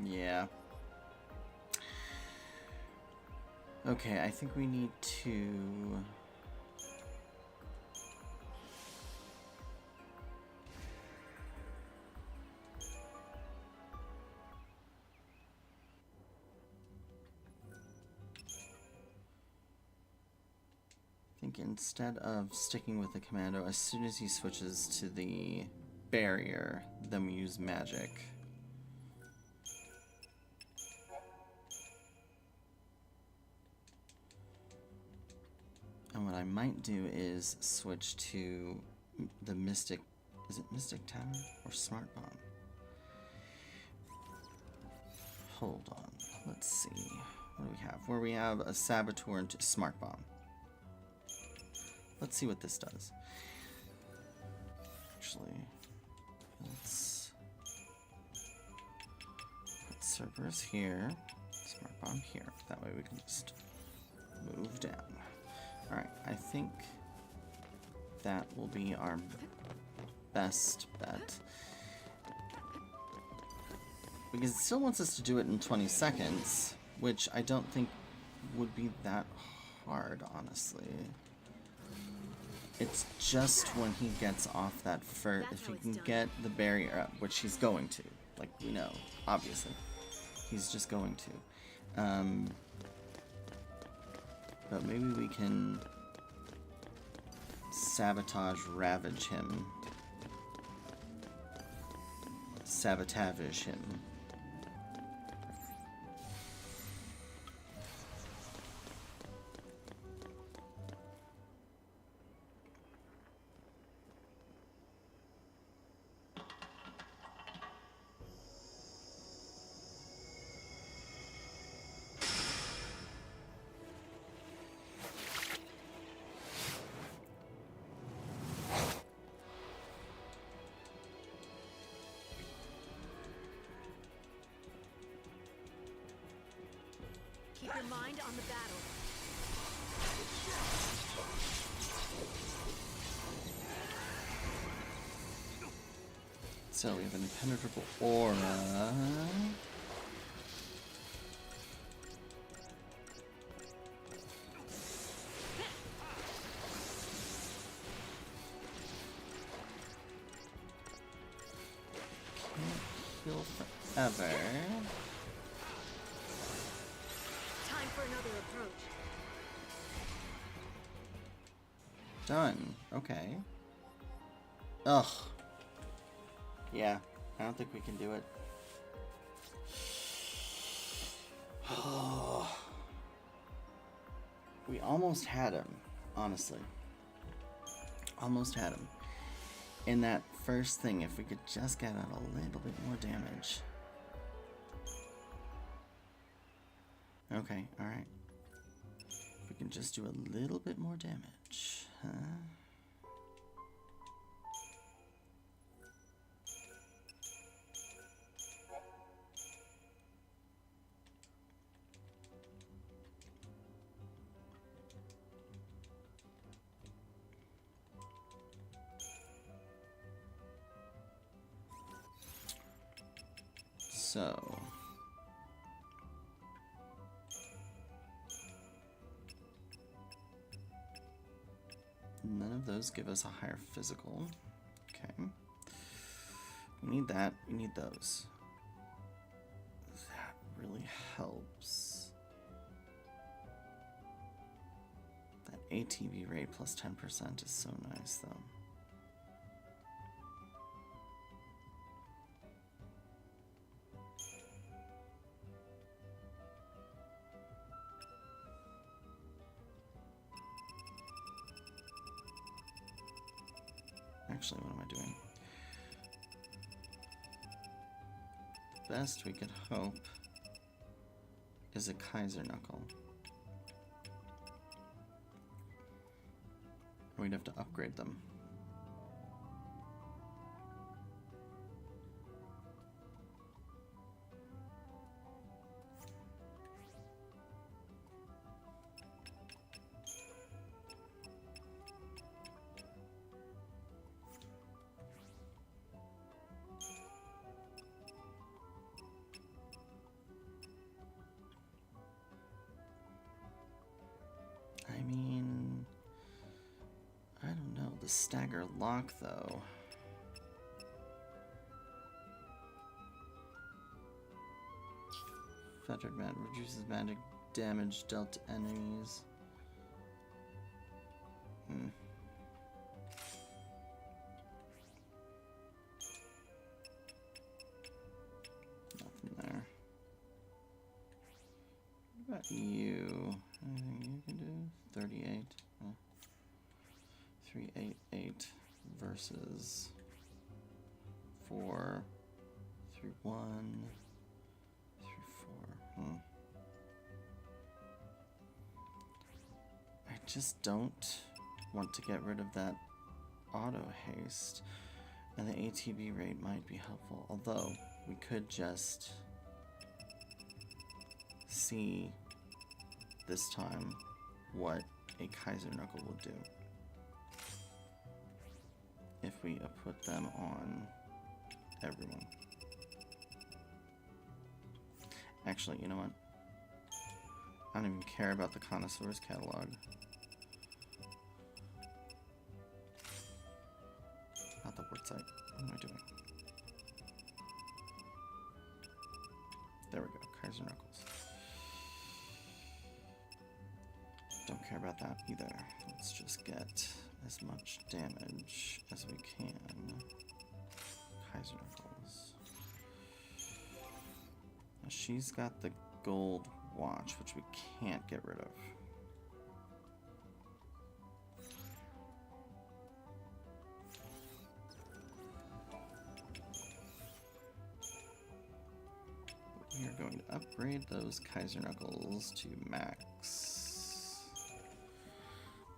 Yeah. Okay, I think we need to... I think instead of sticking with the commando, as soon as he switches to the barrier, then we use magic. And what I might do is switch to the Mystic... Is it Mystic Tower or Smart Bomb? Hold on. Let's see. What do we have? Where we have a Saboteur and Smart Bomb. Let's see what this does. Actually, let's put Cerberus here. Smart Bomb here. That way we can just move down. Alright, I think that will be our best bet. Because it still wants us to do it in 20 seconds, which I don't think would be that hard, honestly. It's just when he gets off that first... If he can get the barrier up, which he's going to. Like, we know, obviously. He's just going to. But maybe we can sabotage, ravage him. Sabotage him. Keep your mind on the battle. So we have an impenetrable aura. Can't heal forever. Time for another approach. Done. Okay. Ugh. Yeah, I don't think we can do it. We almost had him, honestly. Almost had him. In that first thing, if we could just get out a little bit more damage. Okay, alright. If we can just do a little bit more damage, huh? So none of those give us a higher physical. Okay. We need that. We need those. That really helps. That ATB rate plus 10% is so nice, though. Actually, what am I doing? The best we could hope is a Kaiser Knuckle. We'd have to upgrade them. I mean, I don't know. The stagger lock, though. Fettered man reduces magic damage dealt to enemies. Nothing there. What about you? Anything you can do? 38. 388 versus 4, 3, 1, 3, 4. I just don't want to get rid of that auto haste, and the ATB rate might be helpful, although we could just see this time what a Kaiser Knuckle will do if we put them on everyone. Actually, you know what? I don't even care about the Connoisseur's catalog. Not the word site. What am I doing? There we go. Kaiser Knuckles. Don't care about that either. Let's just get as much damage as we can. Kaiser Knuckles. Now she's got the gold watch, which we can't get rid of. We are going to upgrade those Kaiser Knuckles to max.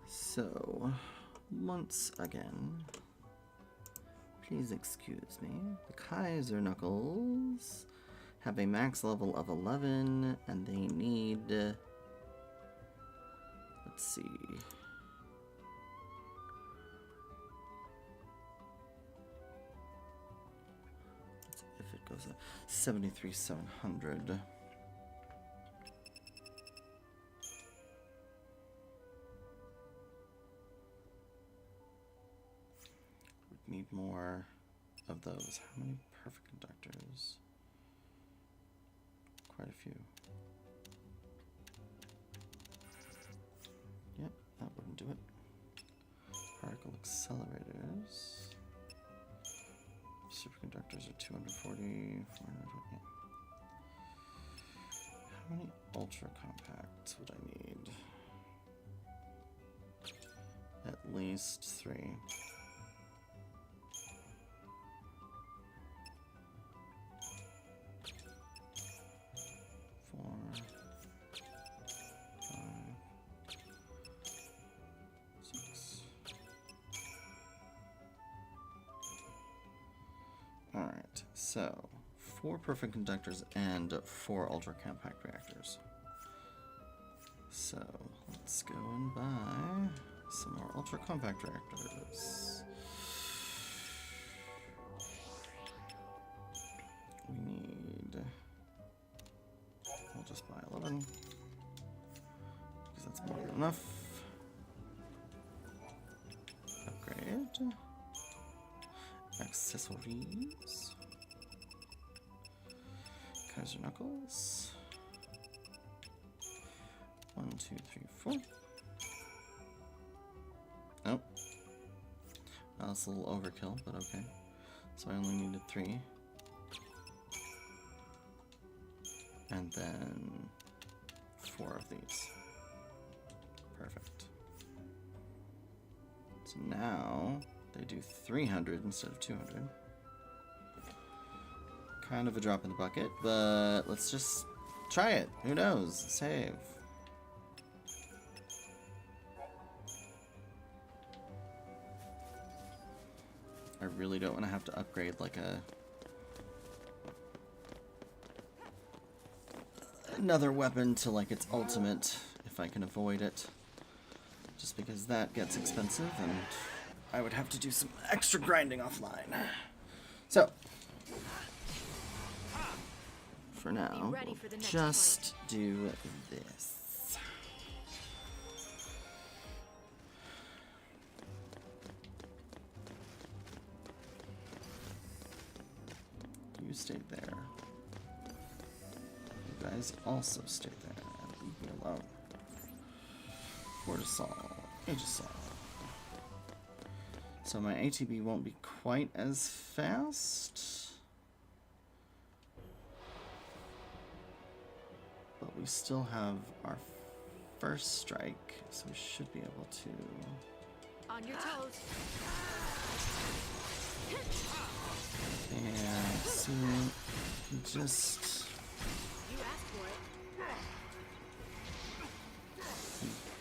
So, once again, please excuse me. The Kaiser Knuckles have a max level of 11, and they need, let's see, if it goes up, 73,700. We need more of those. How many perfect conductors? Quite a few. Yep, that wouldn't do it. Particle accelerators. Superconductors are 240, 400. Yeah. How many ultra compacts would I need? At least 3. 4, 5, 6. Alright, so 4 perfect conductors and 4 ultra compact reactors. So let's go and buy some more ultra compact reactors. We need, we'll just buy 11 because that's more than enough. Upgrade. Accessories. Kaiser Knuckles. 1, 2, 3, 4. Oh. That's a little overkill, but okay. So I only needed 3. And then 4 of these. Perfect. So now they do 300 instead of 200. Kind of a drop in the bucket, but let's just try it. Who knows? Save. I really don't want to have to upgrade like another weapon to like its ultimate if I can avoid it. Just because that gets expensive and I would have to do some extra grinding offline. So, for now, we'll just do this. You stayed there. You guys also stayed there and leave me alone. Cortisol, Aegisol. So my ATB won't be quite as fast. But we still have our first strike, so we should be able to... On your toes. Yeah, see, just... You asked for it.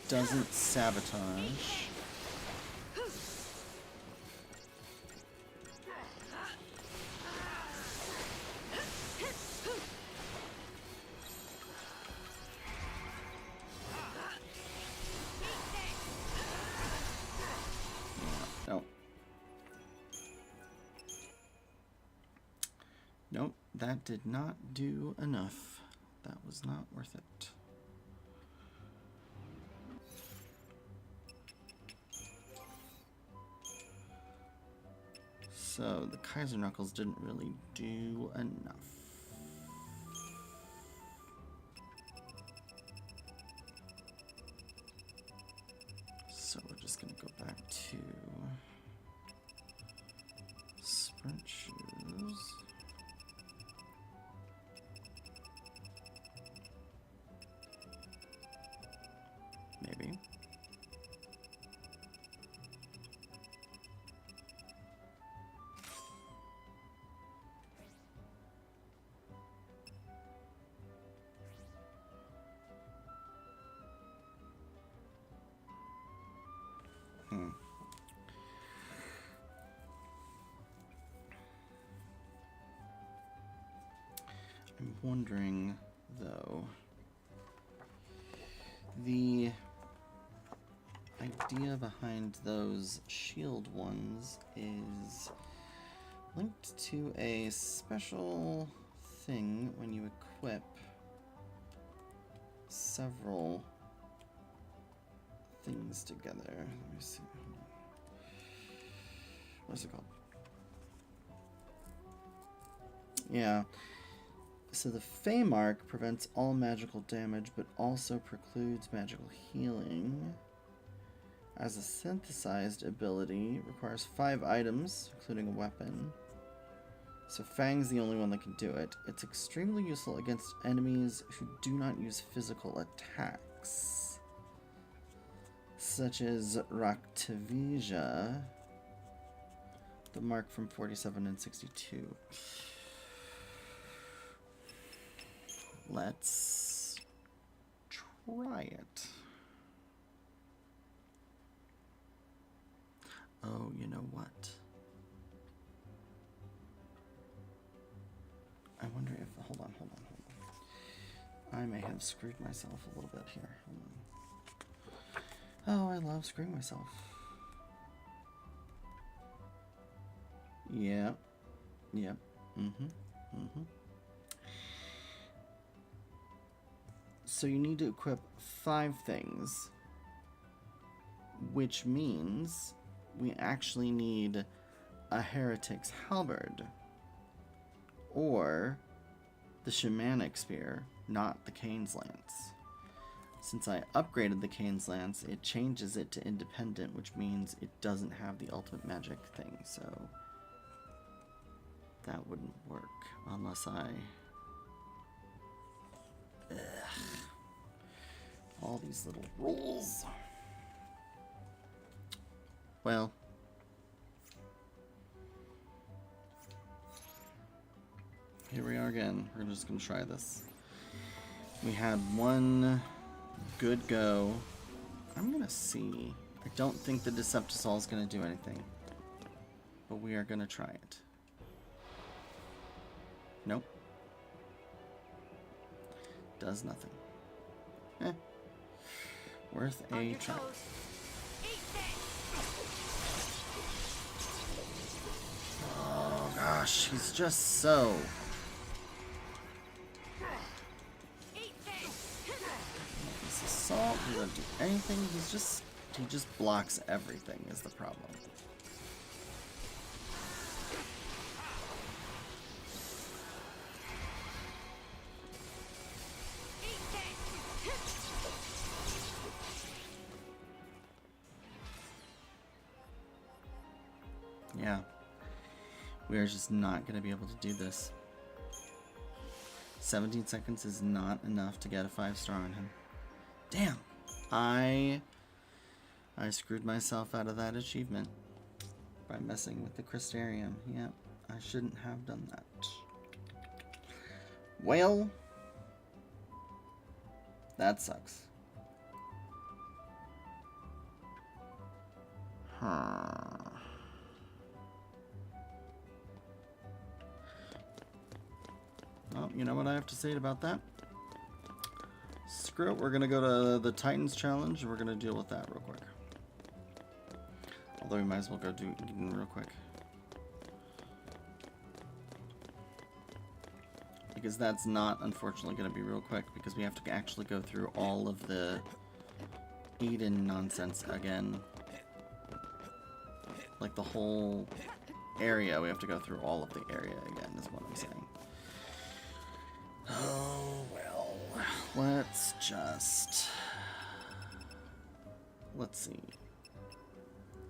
Doesn't sabotage. Nope, that did not do enough. That was not worth it. So the Kaiser Knuckles didn't really do enough. wondering, though, the idea behind those shield ones is linked to a special thing when you equip several things together. Let me see. What's it called? Yeah. So the Fey Mark prevents all magical damage, but also precludes magical healing. As a synthesized ability, requires 5 items, including a weapon. So Fang's the only one that can do it. It's extremely useful against enemies who do not use physical attacks, such as Raktivija, the mark from 47 and 62. Let's try it. Oh, you know what? I wonder if... Hold on. I may have screwed myself a little bit here. Hold on. Oh, I love screwing myself. Yep. So you need to equip 5 things, which means we actually need a Heretic's Halberd, or the Shamanic Spear, not the Cain's Lance. Since I upgraded the Cain's Lance, it changes it to Independent, which means it doesn't have the ultimate magic thing, so that wouldn't work unless I... Ugh. All these little rules. Well, here we are again. We're just gonna try this. We had one good go. I'm gonna see. I don't think the Deceptisol is gonna do anything, but we are gonna try it. Nope. Does nothing. Eh. Worth a try. Oh gosh, he's just so... This assault, he doesn't do anything, he just blocks everything is the problem. Yeah. We are just not going to be able to do this. 17 seconds is not enough to get a 5-star on him. Damn! I screwed myself out of that achievement by messing with the Crystarium. Yep, I shouldn't have done that. Well, that sucks. Well, you know what I have to say about that? Screw it, we're gonna go to the Titans challenge and we're gonna deal with that real quick. Although we might as well go do Eden real quick. Because that's not, unfortunately, gonna be real quick because we have to actually go through all of the Eden nonsense again. Like the whole area, we have to go through all of the area again, is what I'm saying. Oh, well, let's see.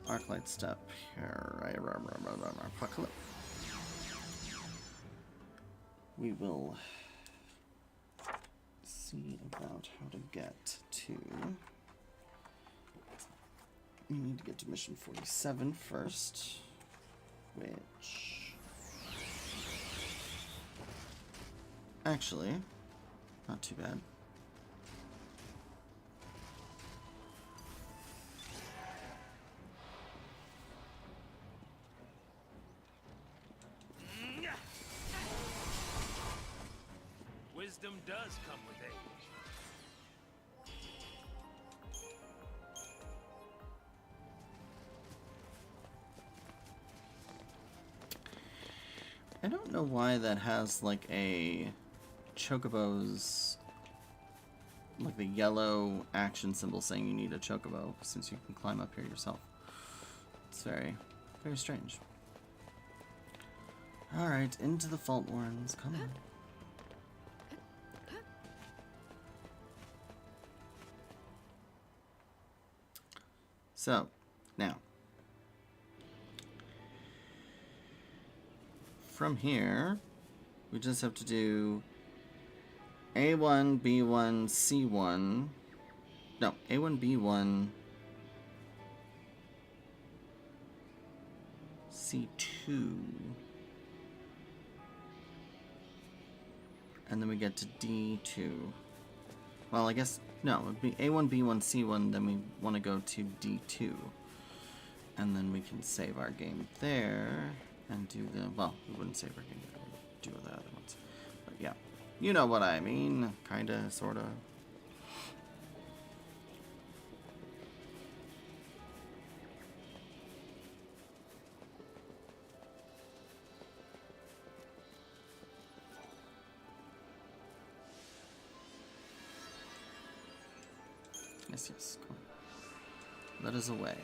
Arclight step here. Apocalypse. We will see about how to get to... We need to get to mission 47 first, which... Actually, not too bad. Wisdom does come with age. I don't know why that has like a chocobo's, like the yellow action symbol saying you need a chocobo, since you can climb up here yourself. It's very, very strange. Alright, into the Fault Warrens, come on. So, now, from here, we just have to do A1, B1, C1. No, A1, B1, C2. And then we get to D2. Well, I guess, no, it would be A1, B1, C1, then we want to go to D2. And then we can save our game there and do the, well, we wouldn't save our game there, we'd do the other ones. But yeah, you know what I mean, kinda, sorta. Yes, yes, come on. Let us away.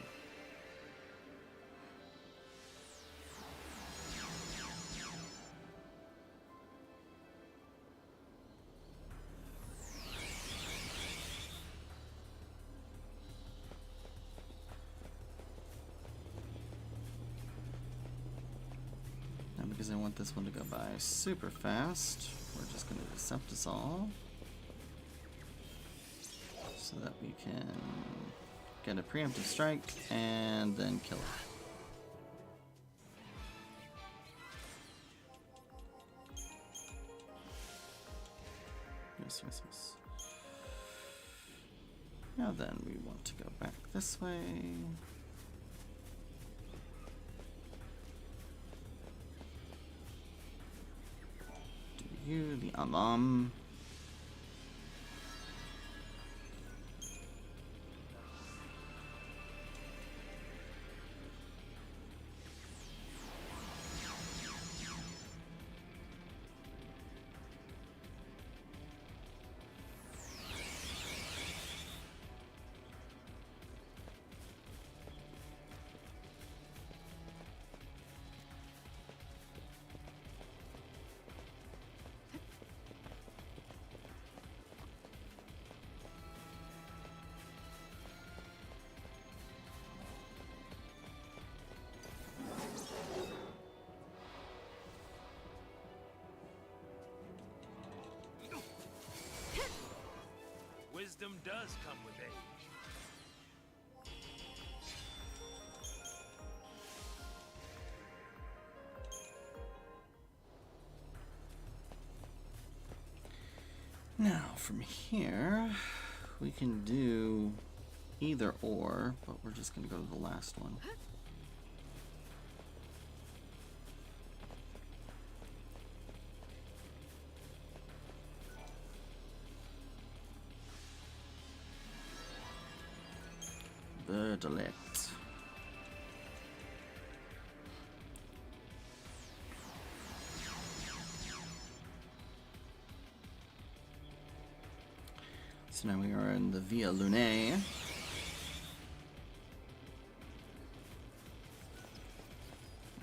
Now, because I want this one to go by super fast, we're just going to accept us all, so that we can get a preemptive strike and then kill it. Yes, yes, yes. Now then, we want to go back this way. Do you, the Amam. Wisdom does come with age. Now, from here, we can do either or, but we're just going to go to the last one. Delect. So now we are in the Via Lunae. And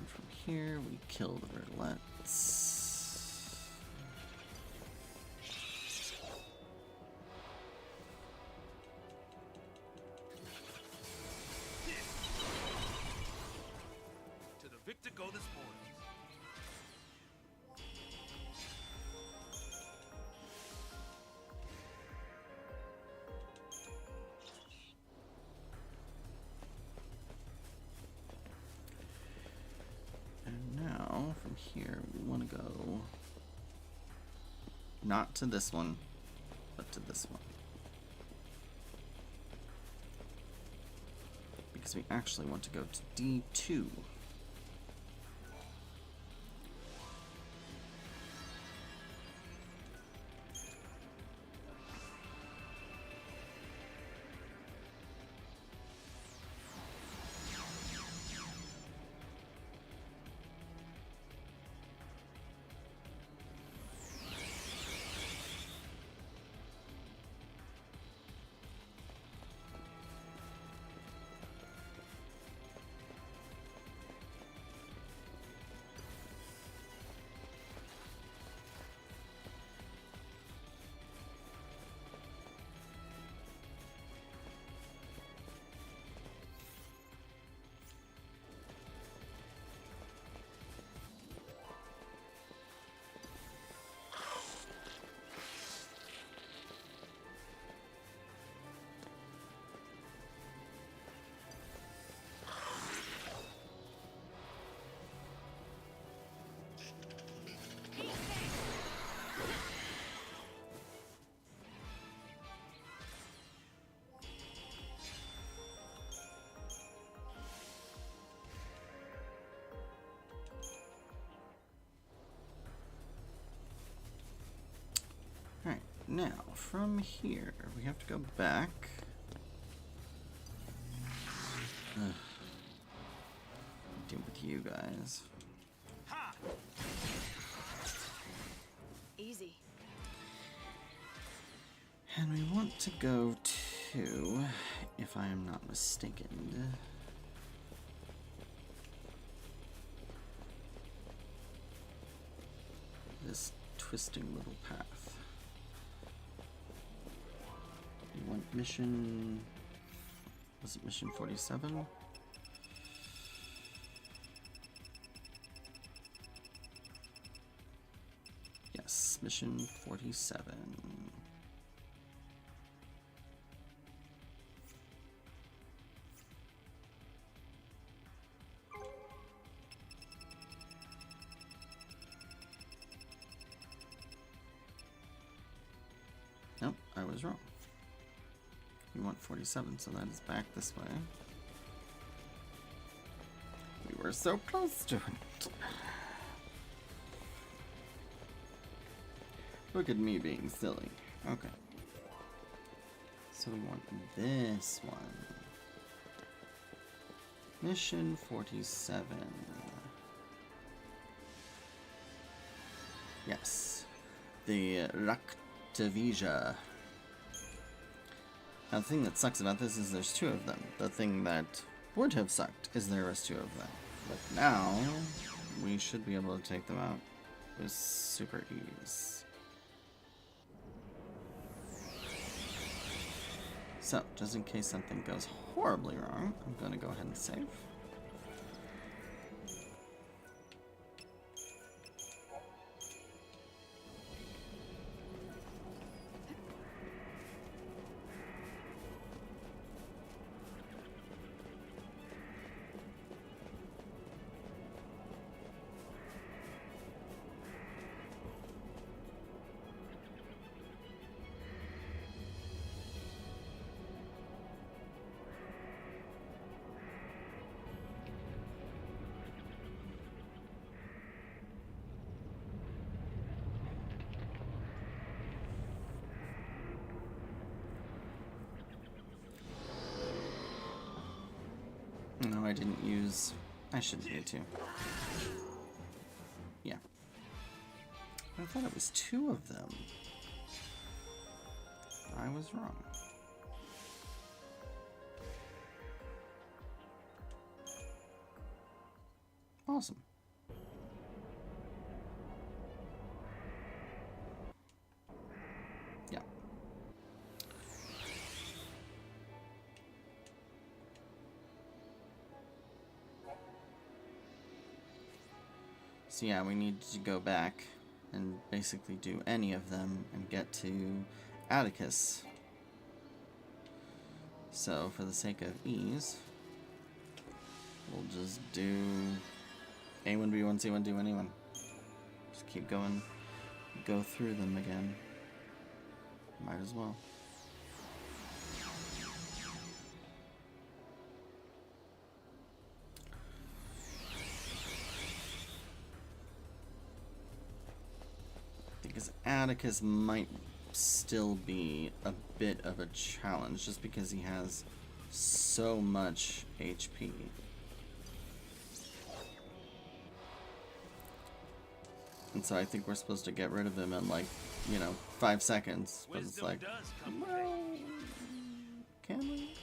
from here we kill the Vertelettes. Victor go this morning. And now, from here, we want to go not to this one, but to this one. Because we actually want to go to D2. now from here we have to go back. Ugh. Deal with you guys. Ha! Easy. And we want to go to, if I am not mistaken, this twisting little path. You want mission, was it mission 47? Yes, mission 47. Nope, I was wrong. We want 47, so that is back this way. We were so close to it. Look at me being silly. Okay. So we want this one. Mission 47. Yes. The Raktavisha. Now the thing that sucks about this is there's two of them. The thing that would have sucked is there was two of them. But now, we should be able to take them out with super ease. So, just in case something goes horribly wrong, I'm going to go ahead and save. No, I didn't use... I shouldn't need to. Yeah. I thought it was two of them. I was wrong. Awesome. Yeah. So yeah, we need to go back and basically do any of them and get to Atticus. So for the sake of ease, we'll just do A1, B1, C1, D1, E1. Just keep going, go through them again. Might as well. Because Atticus might still be a bit of a challenge just because he has so much HP. And so I think we're supposed to get rid of him in like, 5 seconds. But it's like, well, can we?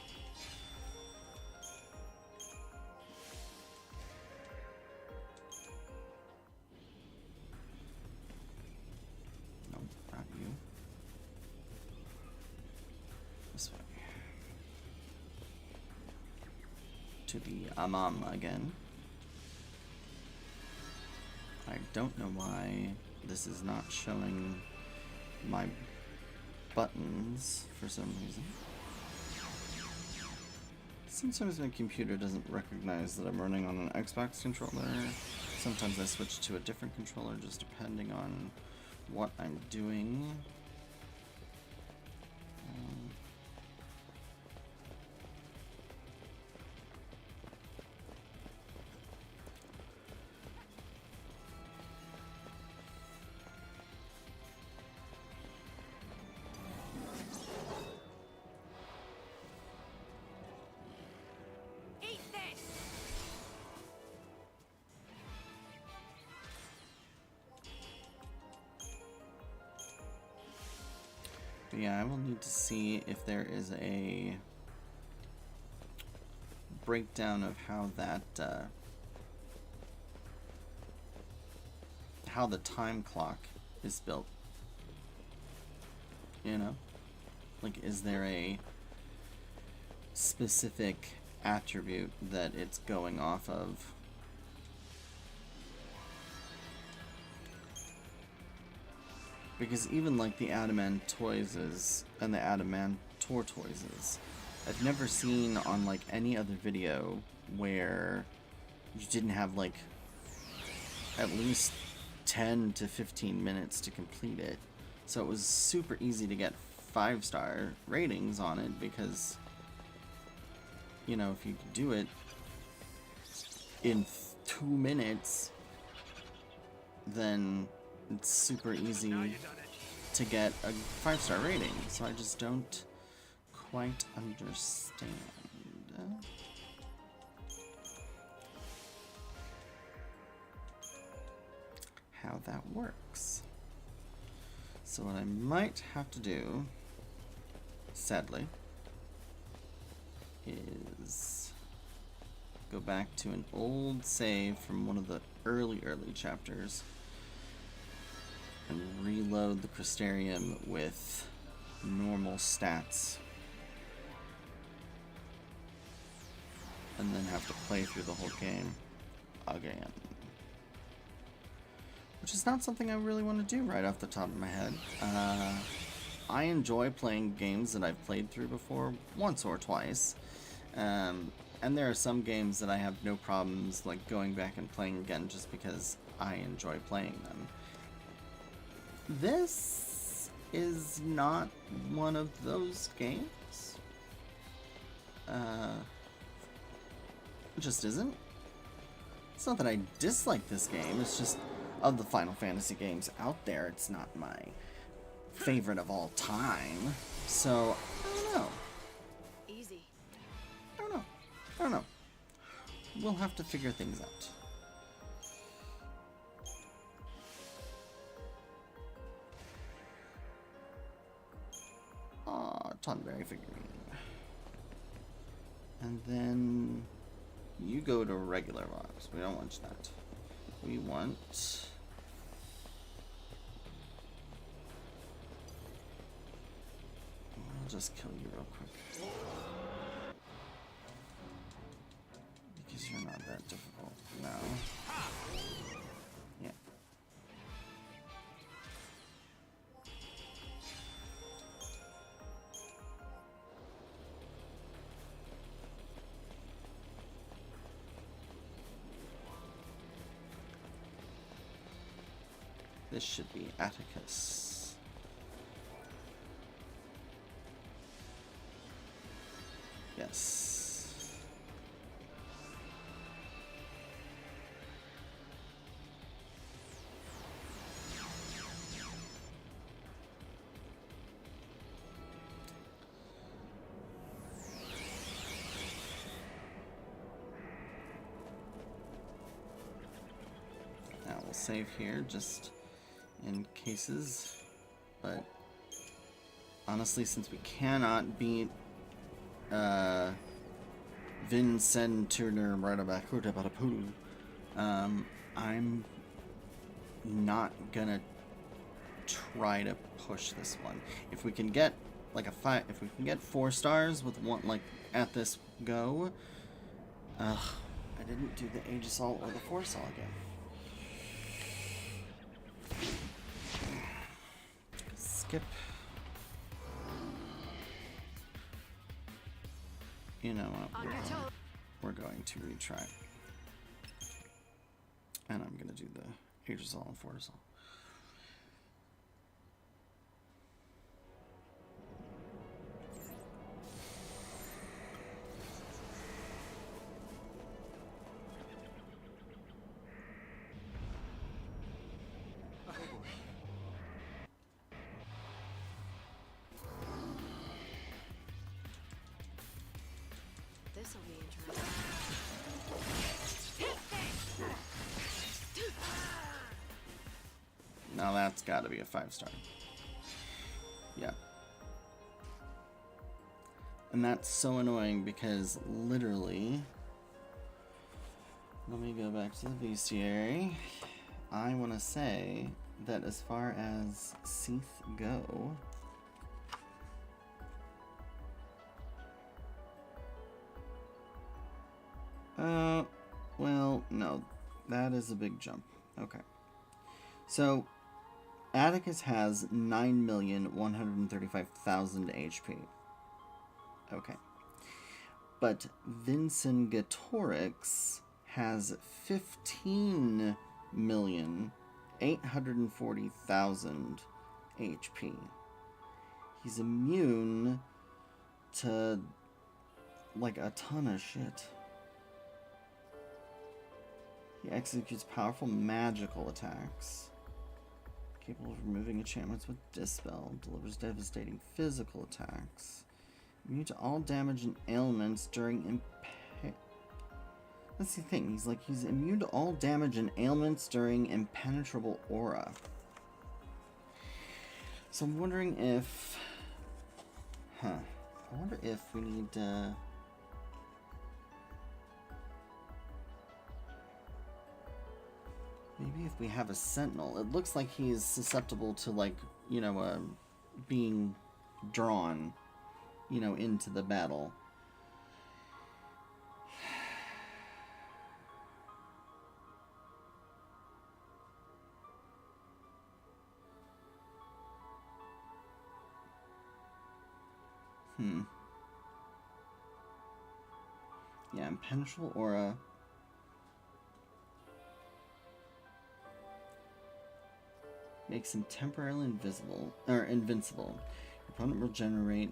No, not you. This way. To the Amam again. I don't know why this is not showing my buttons for some reason. Sometimes my computer doesn't recognize that I'm running on an Xbox controller. Sometimes I switch to a different controller just depending on what I'm doing. But yeah, I will need to see if there is a breakdown of how that, how the time clock is built. You know? Like, is there a specific attribute that it's going off of? Because even like the Adamantoises and the Adamantortoises, I've never seen on like any other video where you didn't have like at least 10 to 15 minutes to complete it. So it was super easy to get 5-star ratings on it because, you know, if you could do it in 2 minutes, then it's super easy to get a 5-star rating. So I just don't quite understand how that works. So what I might have to do, sadly, is go back to an old save from one of the early chapters and reload the Crystarium with normal stats. And then have to play through the whole game again. Which is not something I really want to do right off the top of my head. I enjoy playing games that I've played through before once or twice. And there are some games that I have no problems like going back and playing again just because I enjoy playing them. This is not one of those games. It just isn't. It's not that I dislike this game, it's just of the Final Fantasy games out there, it's not my favorite of all time. So, I don't know. Easy. I don't know. We'll have to figure things out. Tonberry figurine. And then you go to regular rocks. We don't want that. We want... I'll just kill you real quick. Because you're not that difficult. No. Yeah. This should be Atticus. Yes. Now we'll save here just in cases, but honestly, since we cannot beat Vincent Turner Radabakutabatapu, I'm not gonna try to push this one. If we can get like if we can get 4 stars with one, like at this go, I didn't do the Age Assault or the Force All again. Skip. You know what? We're going to retry. And I'm going to do the Age Assault and Force All. This'll be interesting. Now that's got to be a 5-star. Yeah. And that's so annoying because literally, let me go back to the bestiary. I want to say that as far as Seath go, well, no, that is a big jump. Okay. So, Atticus has 9,135,000 HP. Okay. But Vincingatorix has 15,840,000 HP. He's immune to, like, a ton of shit. He executes powerful magical attacks. Capable of removing enchantments with Dispel. Delivers devastating physical attacks. Immune to all damage and ailments during That's the thing. He's immune to all damage and ailments during impenetrable aura. So I'm wondering if... I wonder if we need... Maybe if we have a sentinel. It looks like he's susceptible to, like, you know, being drawn, you know, into the battle. Yeah, impenetrable aura. Makes him temporarily invincible. Your opponent will generate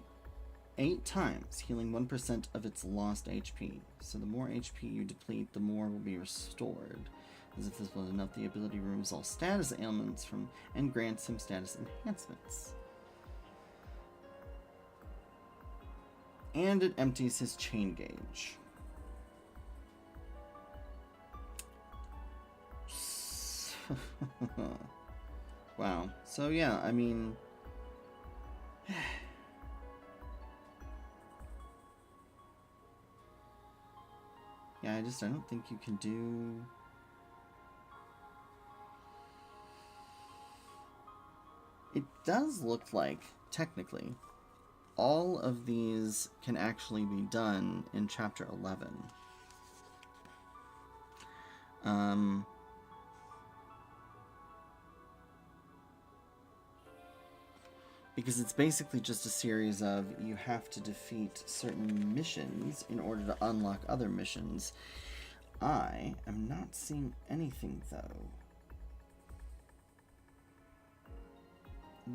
8 times, healing 1% of its lost HP. So the more HP you deplete, the more will be restored. As if this wasn't enough, the ability removes all status ailments and grants him status enhancements. And it empties his chain gauge. Wow. So yeah, I mean... yeah, I don't think you can do... It does look like, technically, all of these can actually be done in Chapter 11. Because it's basically just a series of you have to defeat certain missions in order to unlock other missions. I am not seeing anything, though,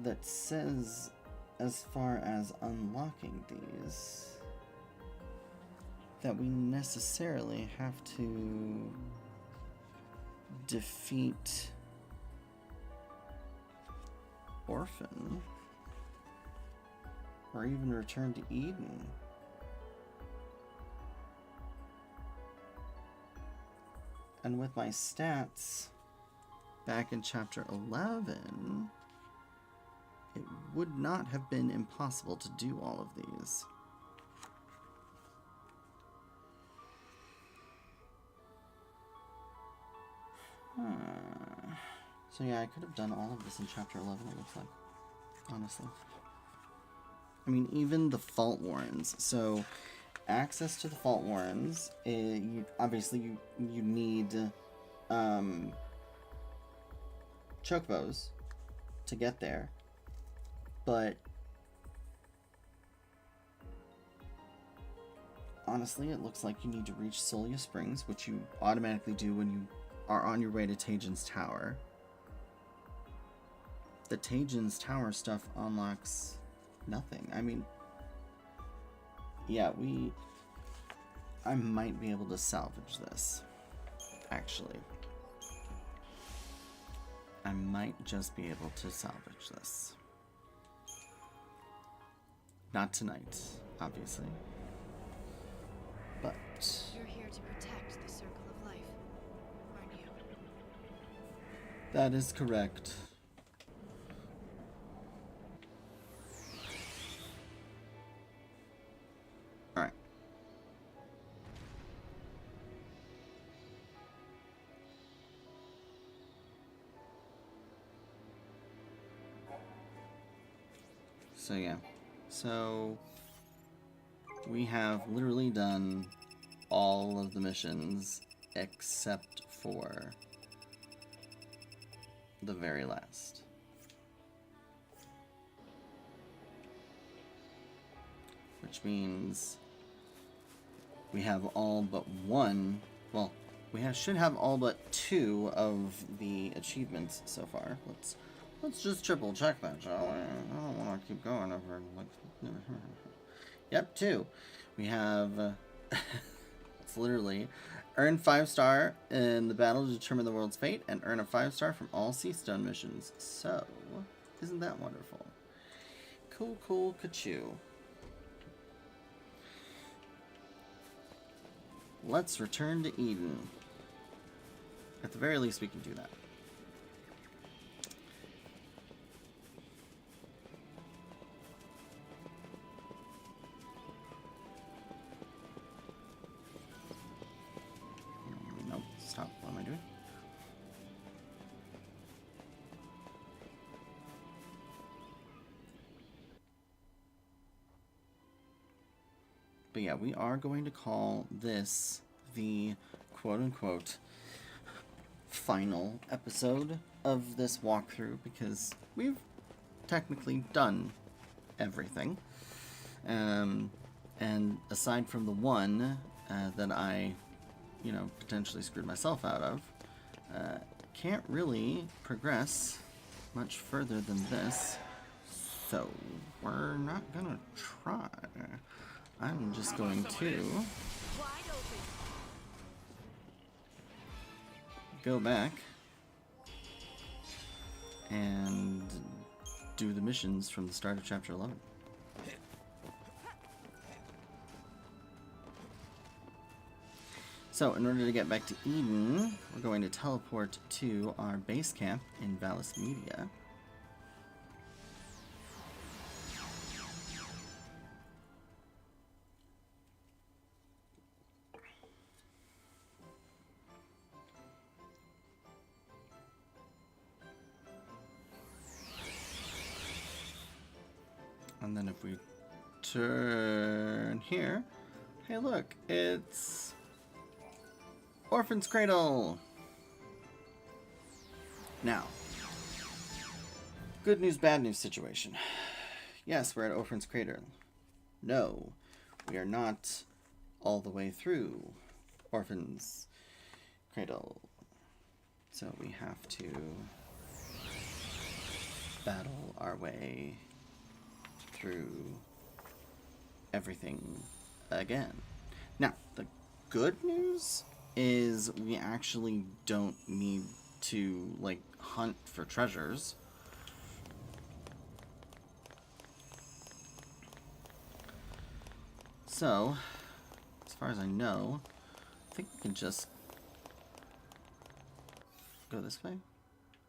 that says as far as unlocking these that we necessarily have to defeat Orphan. Or even return to Eden. And with my stats back in Chapter 11, it would not have been impossible to do all of these. So yeah, I could have done all of this in Chapter 11, it looks like. Honestly. I mean, even the Fault Warrens. So, access to the Fault Warrens, obviously you need chocobos to get there. But honestly, it looks like you need to reach Solia Springs, which you automatically do when you are on your way to Tajin's Tower. The Tajin's Tower stuff unlocks nothing. I mean, yeah, I might be able to salvage this, actually. I might just be able to salvage this. Not tonight, obviously. But You're here to protect the Circle of Life, aren't you? that is correct. So yeah. So we have literally done all of the missions except for the very last. Which means we have all but one, well, should have all but 2 of the achievements so far. Let's just triple check that, shall we? I don't want to keep going over like. Yep, 2. We have. It's literally earn 5-star in the battle to determine the world's fate, and earn a 5-star from all Seastone missions. So, isn't that wonderful? Cool, Kachoo. Let's return to Eden. At the very least, we can do that. Nope, stop. What am I doing? But yeah, we are going to call this the quote-unquote final episode of this walkthrough, because we've technically done everything. And aside from the one that I, potentially screwed myself out of, can't really progress much further than this. So we're not gonna try. I'm just going to go back and do the missions from the start of Chapter 11. So, in order to get back to Eden, we're going to teleport to our base camp in Vallis Media. And then if we turn here, hey look, it's Orphan's Cradle! Now, good news, bad news situation. Yes, we're at Orphan's Cradle. No, we are not all the way through Orphan's Cradle. So we have to battle our way through everything again. Now, the good news is we actually don't need to, hunt for treasures. So, as far as I know, I think we can just go this way.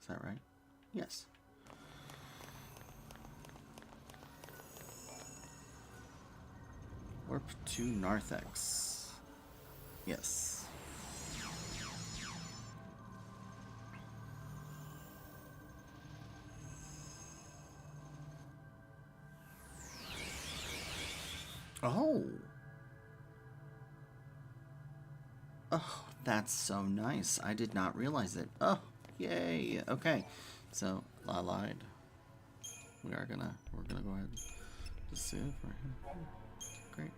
Is that right? Yes. Warp to Narthex. Yes. Oh. Oh, that's so nice. I did not realize it. Oh, yay. Okay. So, I lied. We're gonna go ahead and just see if we're here. Great.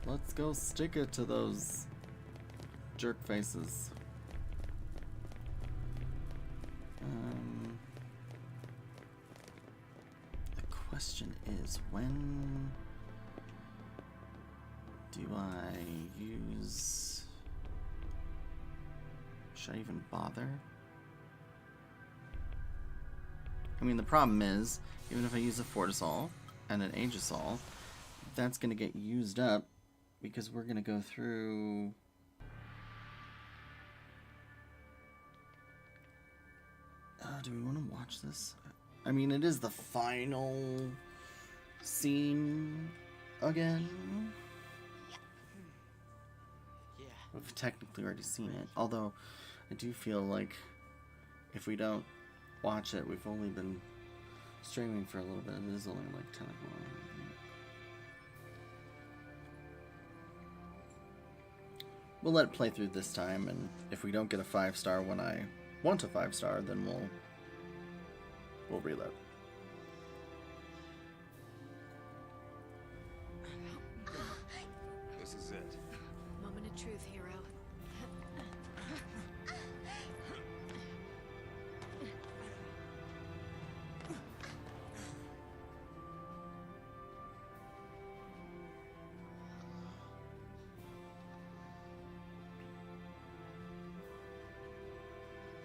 Let's go stick it to those jerk faces. The question is, when do I use... Should I even bother? I mean, the problem is, even if I use a Fortisol and an Aegisol, that's going to get used up because we're going to go through... do we want to watch this? I mean, it is the final scene again. Yeah. we've technically already seen it. Although, I do feel like if we don't watch it, we've only been streaming for a little bit. It is only like 10 o'clock. We'll let it play through this time, and if we don't get a 5-star when I want a 5-star, then we'll reload. This is it. Moment of truth, hero.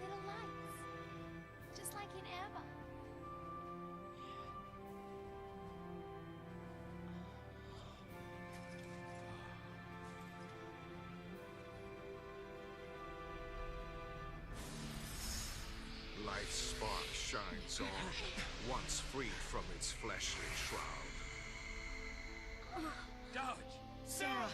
Little lights. Just like in Emma. Life's spark shines on, once freed from its fleshly shroud. Dodge! Sarah!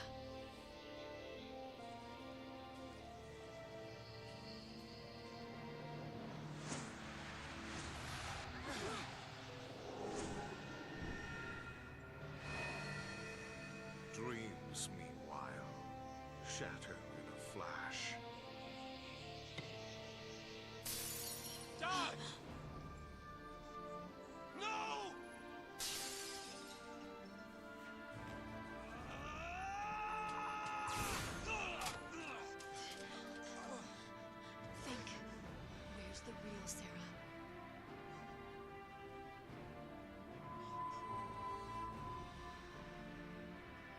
Dreams, meanwhile, shatter in a flash. Dodge! No! Think. Where's the real Sarah?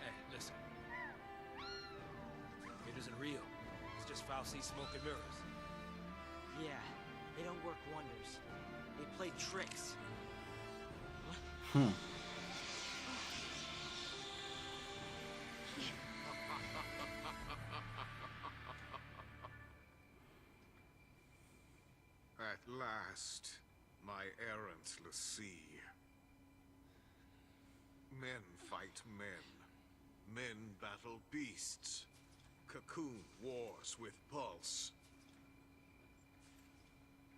Hey, listen. It isn't real. It's just Fauci smoke and mirrors. Yeah, they don't work wonders. They play tricks. At last, my errantless sea. Men fight men. Men battle beasts. Cocoon wars with pulse.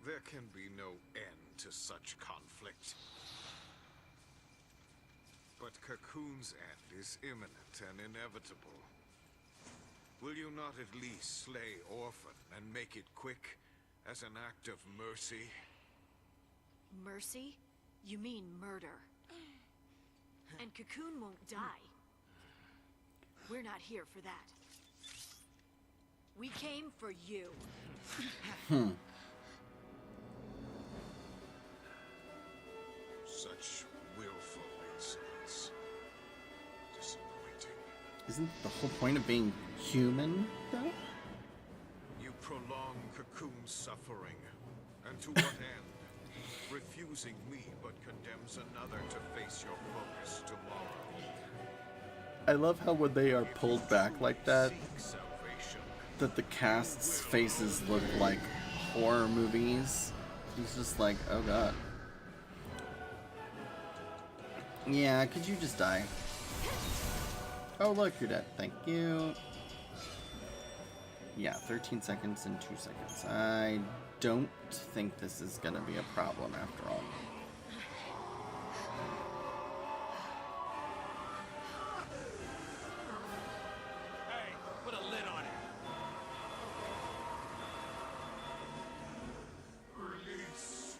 There can be no end to such conflict. But Cocoon's end is imminent and inevitable. Will you not at least slay Orphan and make it quick, as an act of mercy? Mercy? You mean murder. And Cocoon won't die. We're not here for that. We came for you. Such willful insolence. Disappointing. Isn't the whole point of being human, though? You prolong Cocoon's suffering. And to what end? Refusing me but condemns another to face your focus tomorrow. I love how when they are pulled back like that, Seek salvation. that the cast's faces look like horror movies. He's just like, oh god. Yeah, could you just die? Oh look, you're dead. Thank you. Yeah, 13 seconds and 2 seconds. I don't think this is gonna be a problem after all. Hey, put a lid on it. Release.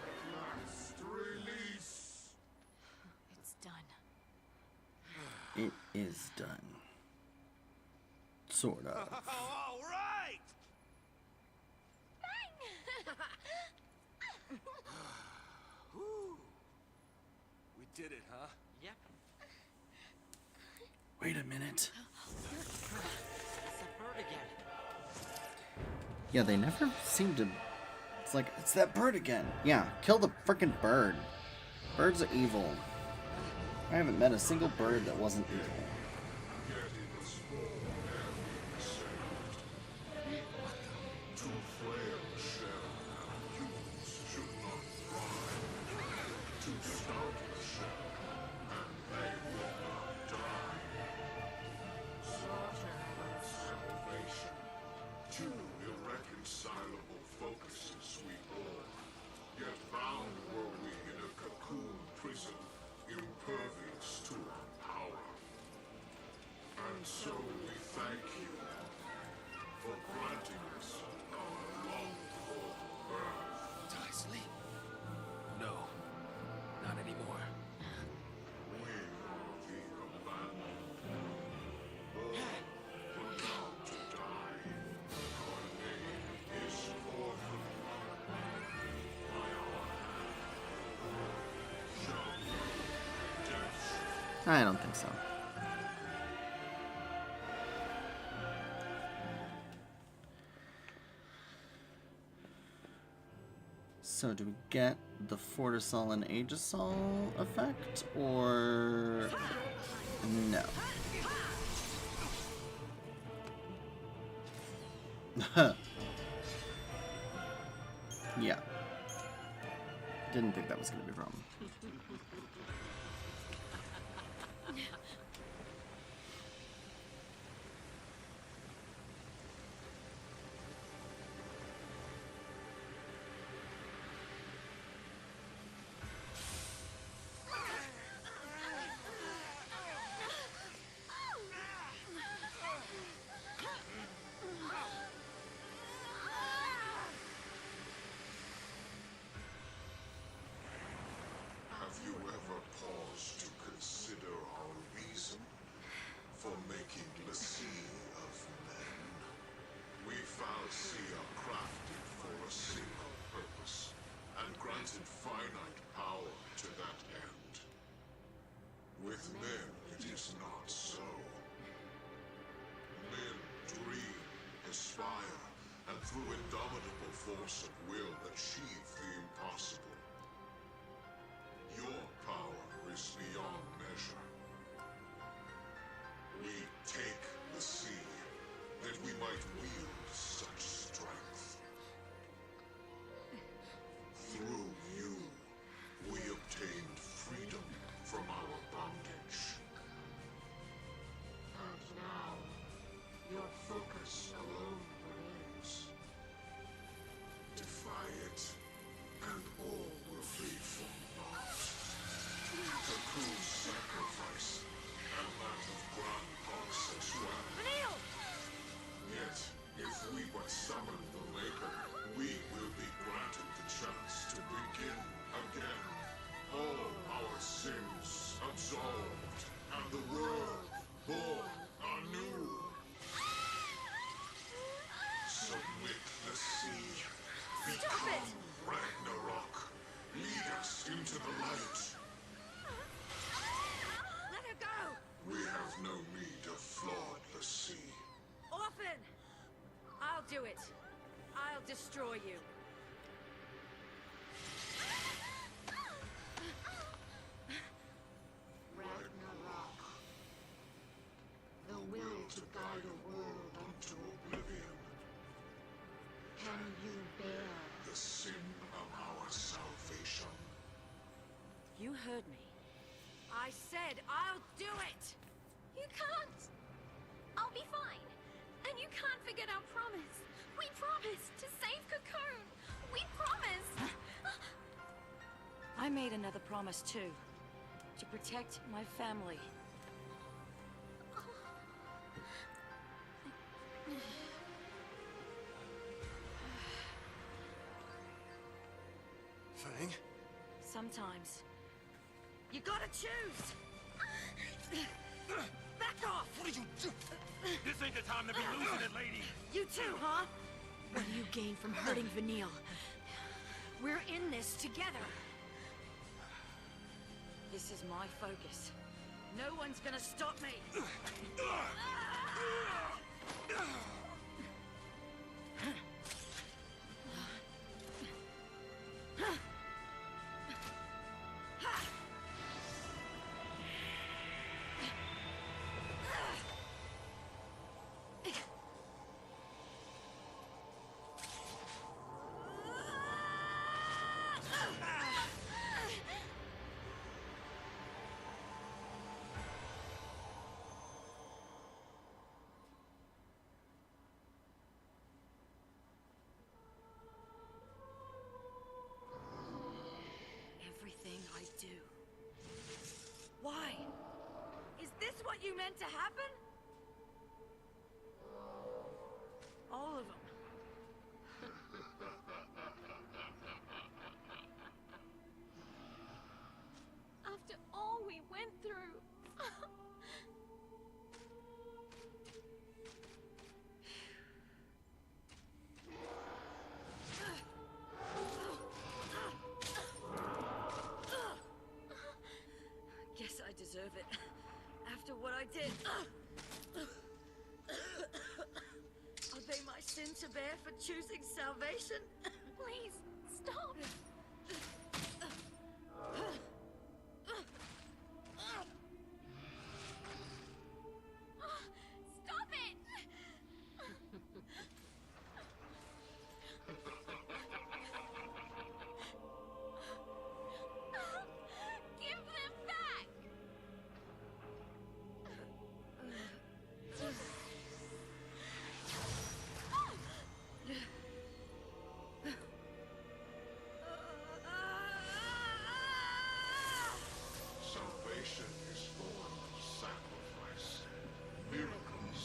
At last, release. It's done. It is done. Sort of. All right! Whew. We did it, huh? Yep, Wait a minute. it's a bird again. Yeah, they never seem to... It's like, it's that bird again. Yeah, kill the frickin' bird. Birds are evil. I haven't met a single bird that wasn't evil. I don't think so. So do we get the Fortisol and Aegisol effect, or no? Yeah. Didn't think that was going to be a problem. Have you ever paused to consider our reason for making the sea of men? We Fal'Cie are crafted for a single purpose, and granted finite power to that end. With men, it is not so. Men dream, aspire, and through indomitable force of will achieve the impossible. Your power is beyond measure. We take the sea, that we might wield such strength. Through you, we obtained freedom from our bondage. And now, your focus alone remains. Defy it, and all will flee from naught. Cocoon's sacrifice, and that of Grandpa's as well. Yet, if we but summon the Maker, we will be granted the chance to begin again. All our sins absolved, and the world born anew. Submit the sea, become Ragnarok, lead us into the light. Let her go! We have no need of flawed the sea. Orphan! I'll do it. I'll destroy you. Ragnarok. The will to guide a world unto oblivion. Can you bear the sin of our salvation? You heard me. I said I'll do it! You can't! I'll be fine. And you can't forget our promise. We promised to save Cocoon. We promised! I made another promise too. To protect my family. Fang? Sometimes. You gotta choose! Back off! What did you do? This ain't the time to be losing it, lady! You too, huh? What do you gain from hurting Vanille? We're in this together. This is my focus. No one's gonna stop me. Everything I do. Why? Is this what you meant to happen? All of them. After all we went through. Guess I deserve deserve it. After what I did. Are they my sin to bear for choosing salvation? Please, stop! Stop it! Give them back! Salvation is born of sacrifice, miracles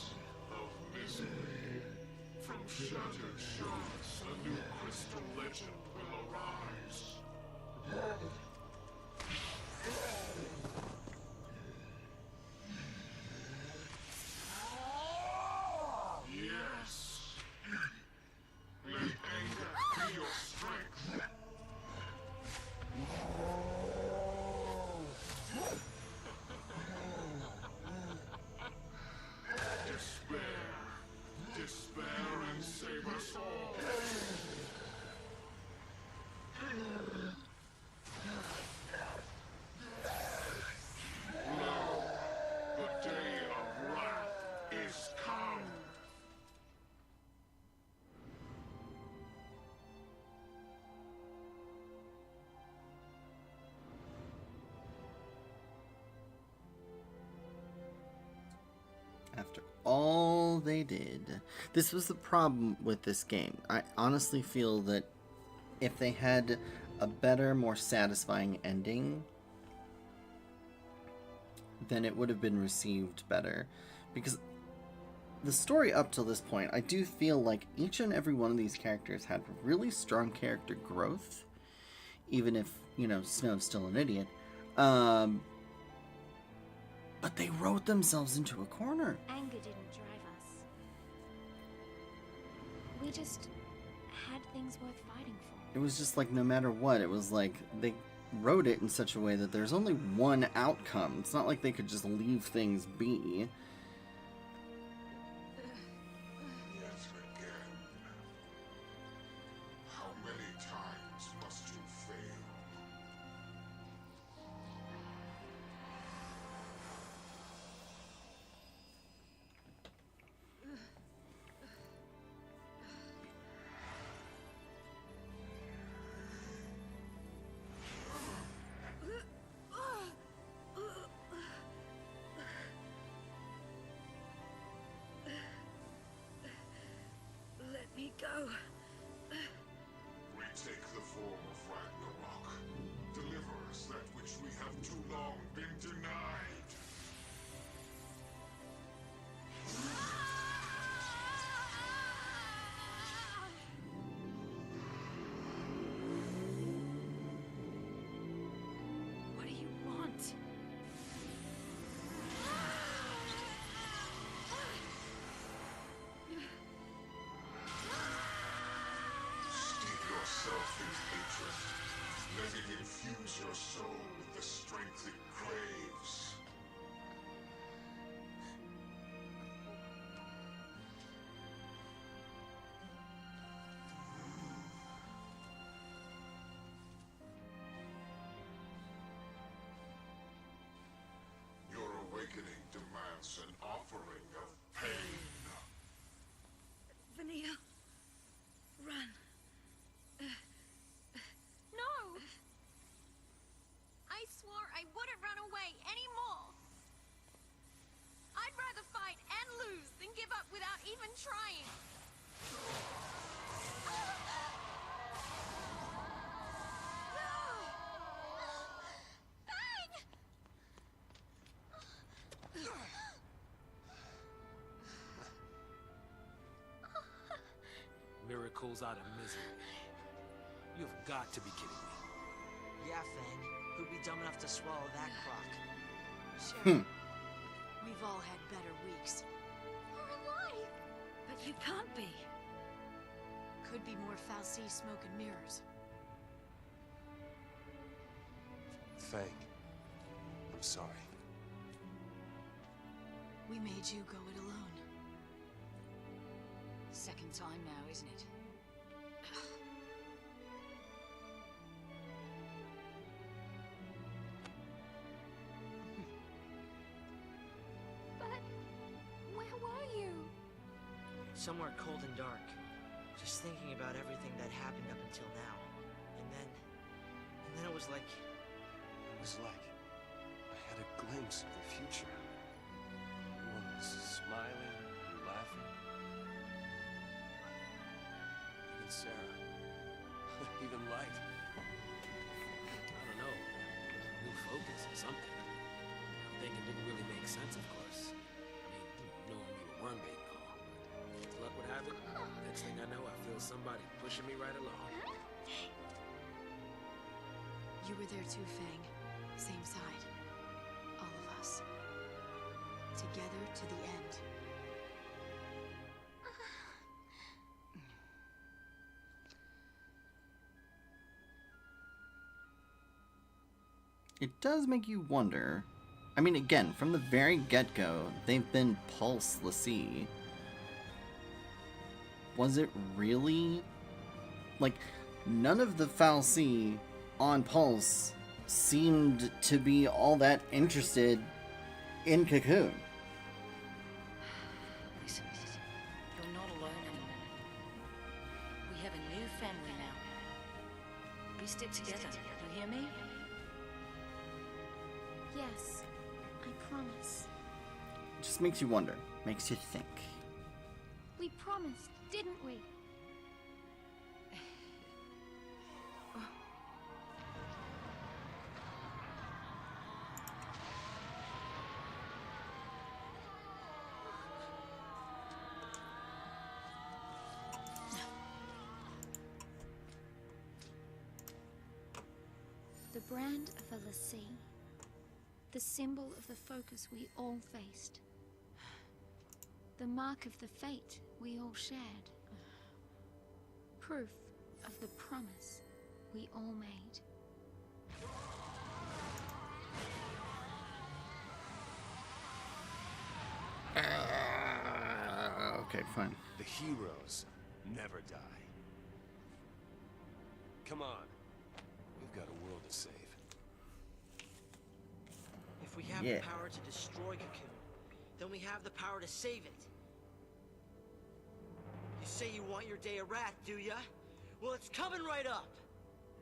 of misery. From shattered shards, a new crystal legend will arise. Yes. Let anger be your strength. Despair and save us all. Lo, the day of wrath is come. After all they did. This was the problem with this game. I honestly feel that if they had a better, more satisfying ending, then it would have been received better. Because the story up till this point, I do feel like each and every one of these characters had really strong character growth. Even if, you know, Snow's still an idiot. But they wrote themselves into a corner. Anger didn't drive us. We just had things worth fighting for. It was just like no matter what, it was like they wrote it in such a way that there's only one outcome. It's not like they could just leave things be. Yet again. How many times must you fail? Let me go. Retake the form of Ragnarok. Deliver us that which we have too long been denied. What do you want? Steep yourself in hatred. Let it infuse your soul with the strength it craves. Your awakening demands an offering of pain. Vanille. Run. No! I swore I wouldn't run away anymore. I'd rather fight and lose than give up without even trying. Bang! Miracles out of misery. You've got to be kidding me. Yeah, Fang. Who'd be dumb enough to swallow that crock? Sure. We've all had better weeks. We're alive! But you can't be. Could be more Fal'Cie smoke and mirrors. Fang, I'm sorry. We made you go it alone. Second time now, isn't it? But where were you? Somewhere cold and dark. Just thinking about everything that happened up until now. And then it was like... It was like I had a glimpse of the future. Everyone was smiling and laughing. Even Sarah. Even Light. I don't know. New focus or something. I'm thinking it didn't really make sense, of course. I mean, knowing we were worm bait and all. But as luck would have it, next thing I know, I feel somebody pushing me right along. You were there too, Fang. Same side. All of us. Together to the end. It does make you wonder. I mean, again, from the very get-go, they've been Pulse l'Cie. Was it really? Like, none of the fal'Cie on Pulse seemed to be all that interested in Cocoon. Listen, you're not alone anymore. We have a new family now. We stick together, you hear me? Yes, I promise. It just makes you wonder. Makes you think. We promised, didn't we? The brand of a l'Cie. The symbol of the focus we all faced. The mark of the fate we all shared. Proof of the promise we all made. Okay, fine. The heroes never die. Come on. We've got a world to save. If we have Yeah. the power to destroy Cocoon, then we have the power to save it. You say you want your day of wrath, do ya? Well, it's coming right up.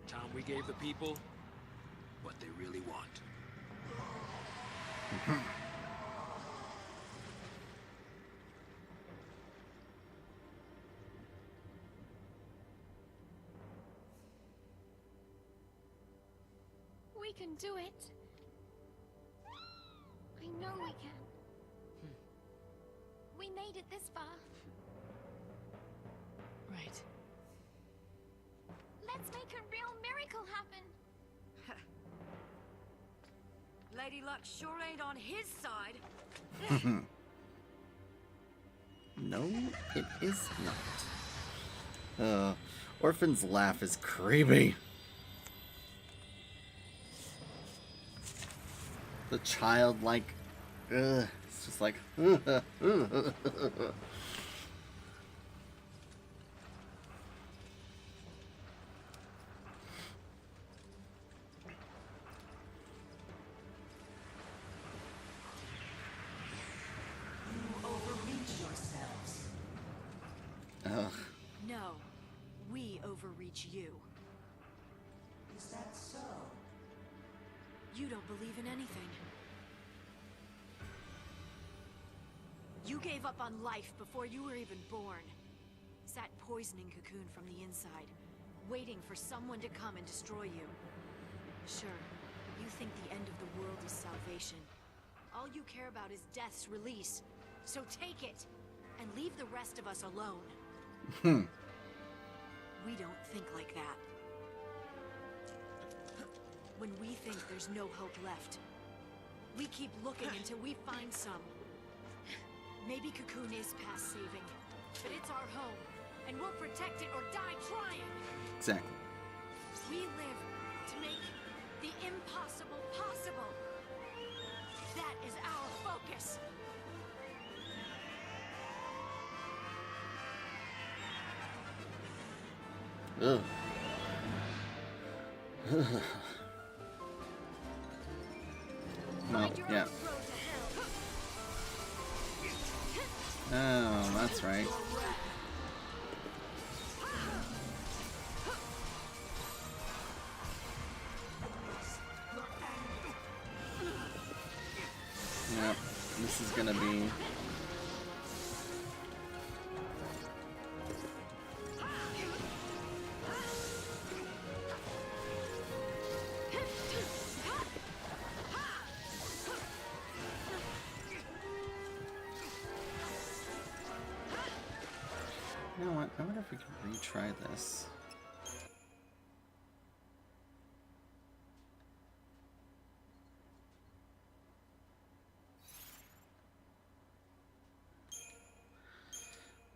Time we gave the people what they really want. We can do it. I know we can. We made it this far. Right. Let's make a real miracle happen. Lady Luck sure ain't on his side. No, it is not. Orphan's laugh is creepy. The childlike, it's just like, ugh. No, we overreach you. Is that so? You don't believe in anything. You gave up on life before you were even born. Sat poisoning Cocoon from the inside, waiting for someone to come and destroy you. Sure, you think the end of the world is salvation. All you care about is death's release. So take it, and leave the rest of us alone. We don't think like that. When we think there's no hope left, we keep looking until we find some. Maybe Cocoon is past saving, but it's our home, and we'll protect it or die trying. Exactly. We live to make the impossible possible. That is our focus. Ugh. Well, yeah. Oh, that's right. Yep, this is gonna be... You know what? I wonder if we can retry this.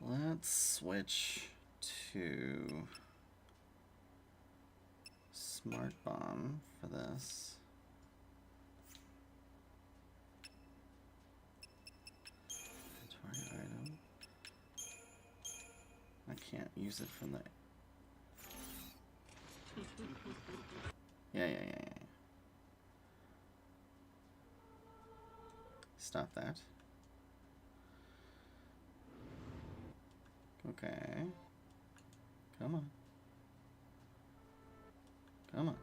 Let's switch to Smart Bomb for this. Inventory item. I can't use it from the... Yeah. Stop that. Okay. Come on. Come on.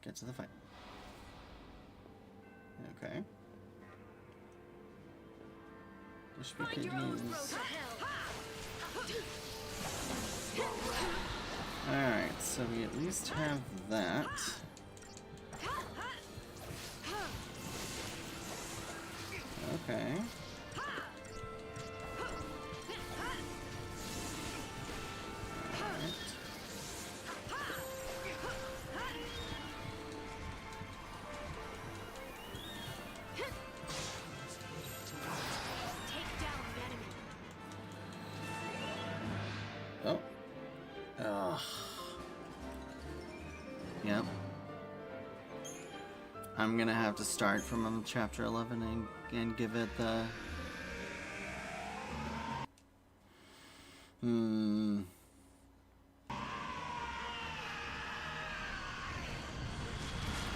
Get to the fight. Okay. Wish we could use... Alright, so we at least have that. Okay. Oh. Ugh. Yep. I'm gonna have to start from chapter 11 and give it the...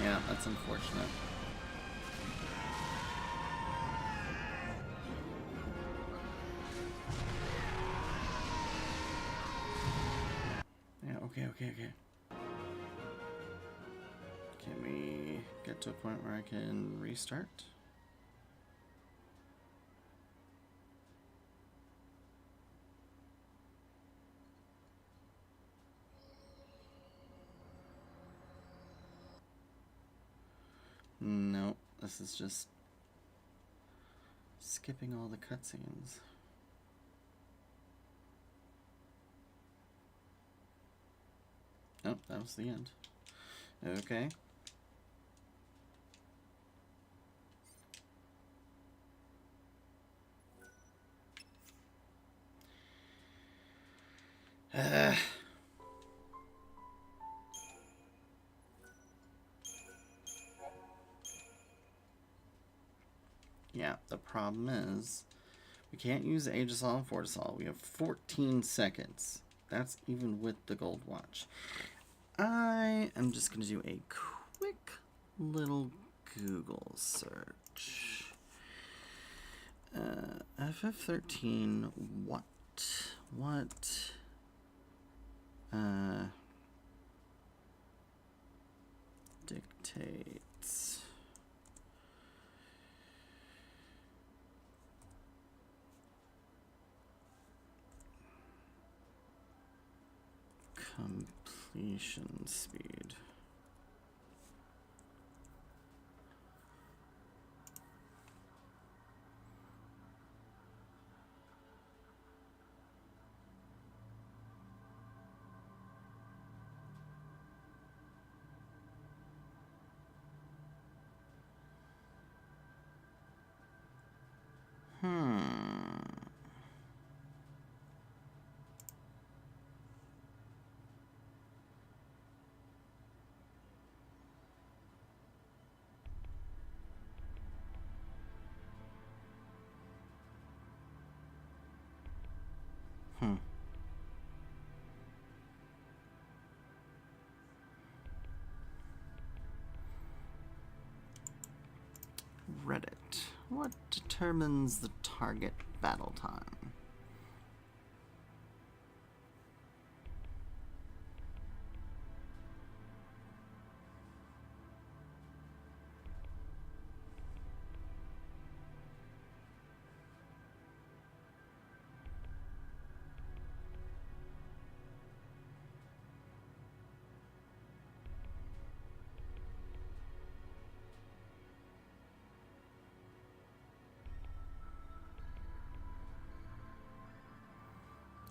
Yeah, that's unfortunate. Yeah, okay. Can we get to a point where I can restart? No, this is just skipping all the cutscenes. Oh, that was the end. Okay. Yeah, the problem is we can't use Aegisol and Fortisol. We have 14 seconds. That's even with the gold watch. I am just going to do a quick little Google search. FF13, what dictates completion speed? credit. What determines the target battle time?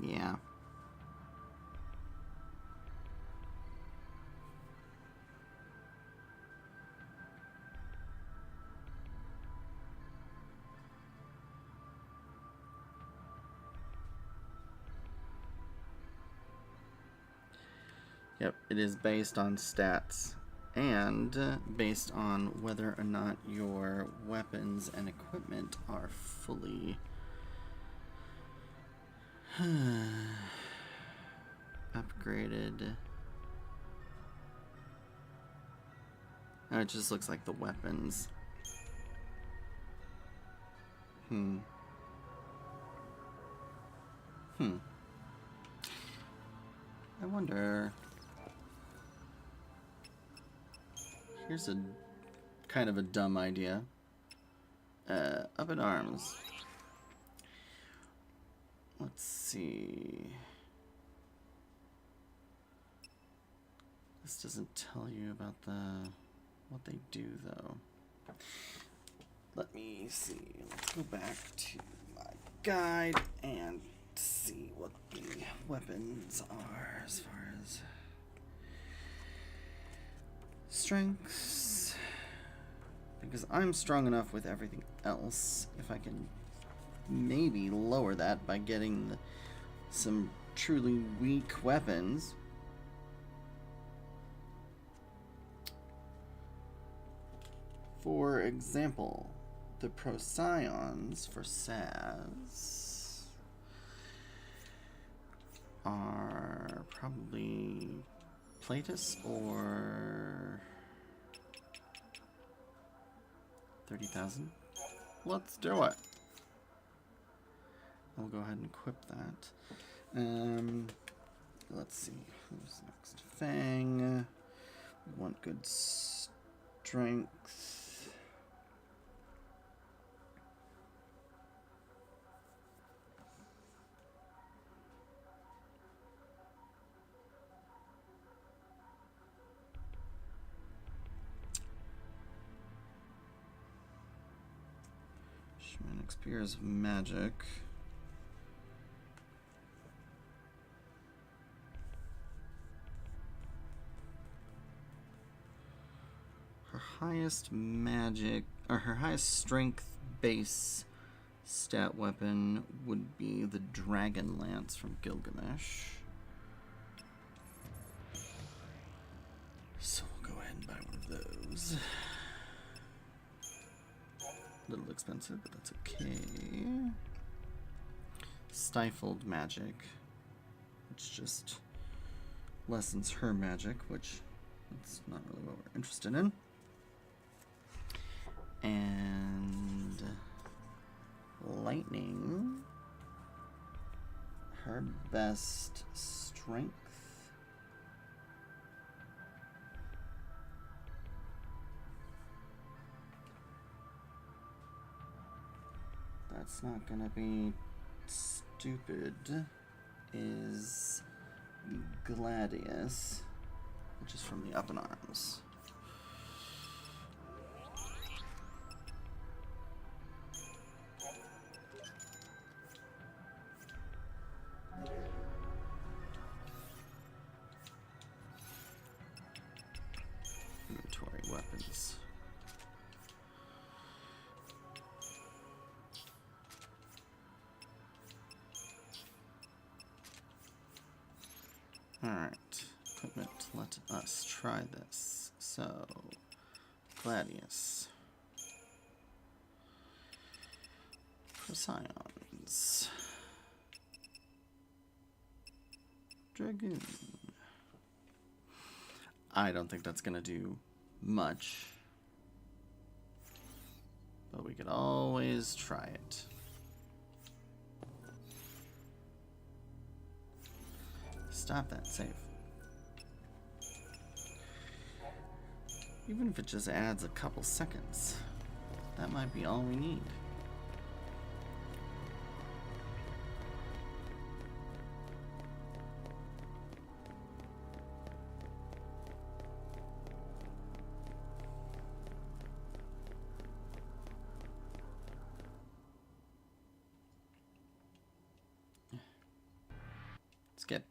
Yeah. Yep, it is based on stats and based on whether or not your weapons and equipment are fully upgraded. Oh, it just looks like the weapons. I wonder. Here's a kind of a dumb idea. Up in arms. Let's see. This doesn't tell you about what they do though. Let me see. Let's go back to my guide and see what the weapons are as far as strengths. Because I'm strong enough with everything else. If I can maybe lower that by getting some truly weak weapons. For example, the Procyon for Saz are probably Platus or 30,000. Let's do it. I'll go ahead and equip that. Let's see. Who's next? Fang. We want good strength. Shamanic Spears of Magic. Her highest magic, or her highest strength base stat weapon would be the Dragon Lance from Gilgamesh. So we'll go ahead and buy one of those. A little expensive, but that's okay. Stifled Magic, which just lessens her magic, which that's not really what we're interested in. And Lightning, her best strength. That's not gonna be stupid. Is Gladius, which is from the Up in Arms. Inventory weapons. Alright, equipment, let us try this. So, Gladius. Procyons. Dragoon. I don't think that's gonna do much. But we could always try it. Stop that save. Even if it just adds a couple seconds, that might be all we need. Skip.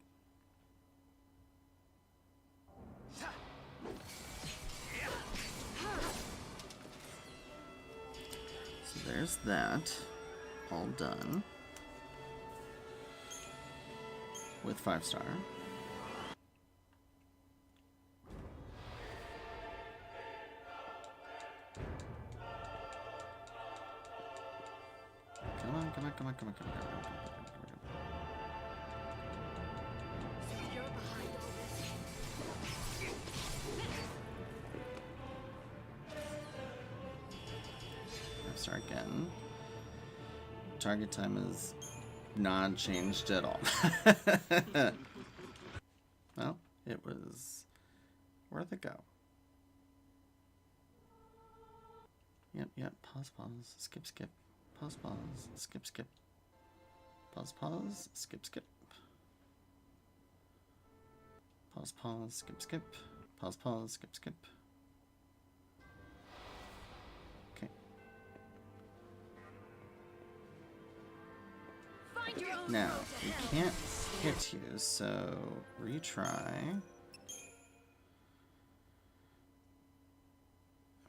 So there's that. All done. With 5-star. Come on, come on, come on, come on, come on, come on, come on, come on. You're behind all this. Start again. Target time is not changed at all. Well, it was worth a go. Yep, yep. Pause, pause. Skip, skip. Pause, pause. Skip, skip. Pause, pause. Skip, skip. Pause, pause. Skip, skip. Pause, pause. Skip, skip. Okay. Find your own Now, road to we hell. can't hit you, so retry.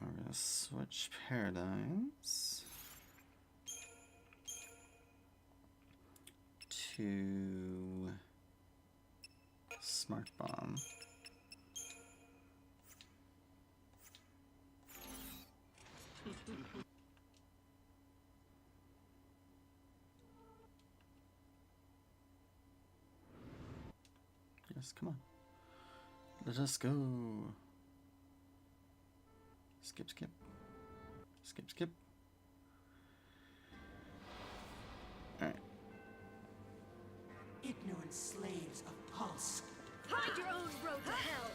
We're gonna switch paradigms to Smart Bomb. Yes, come on. Let us go. Skip, skip. Skip, skip. Alright. Ignorant slaves of Pulse. Find your own road to hell.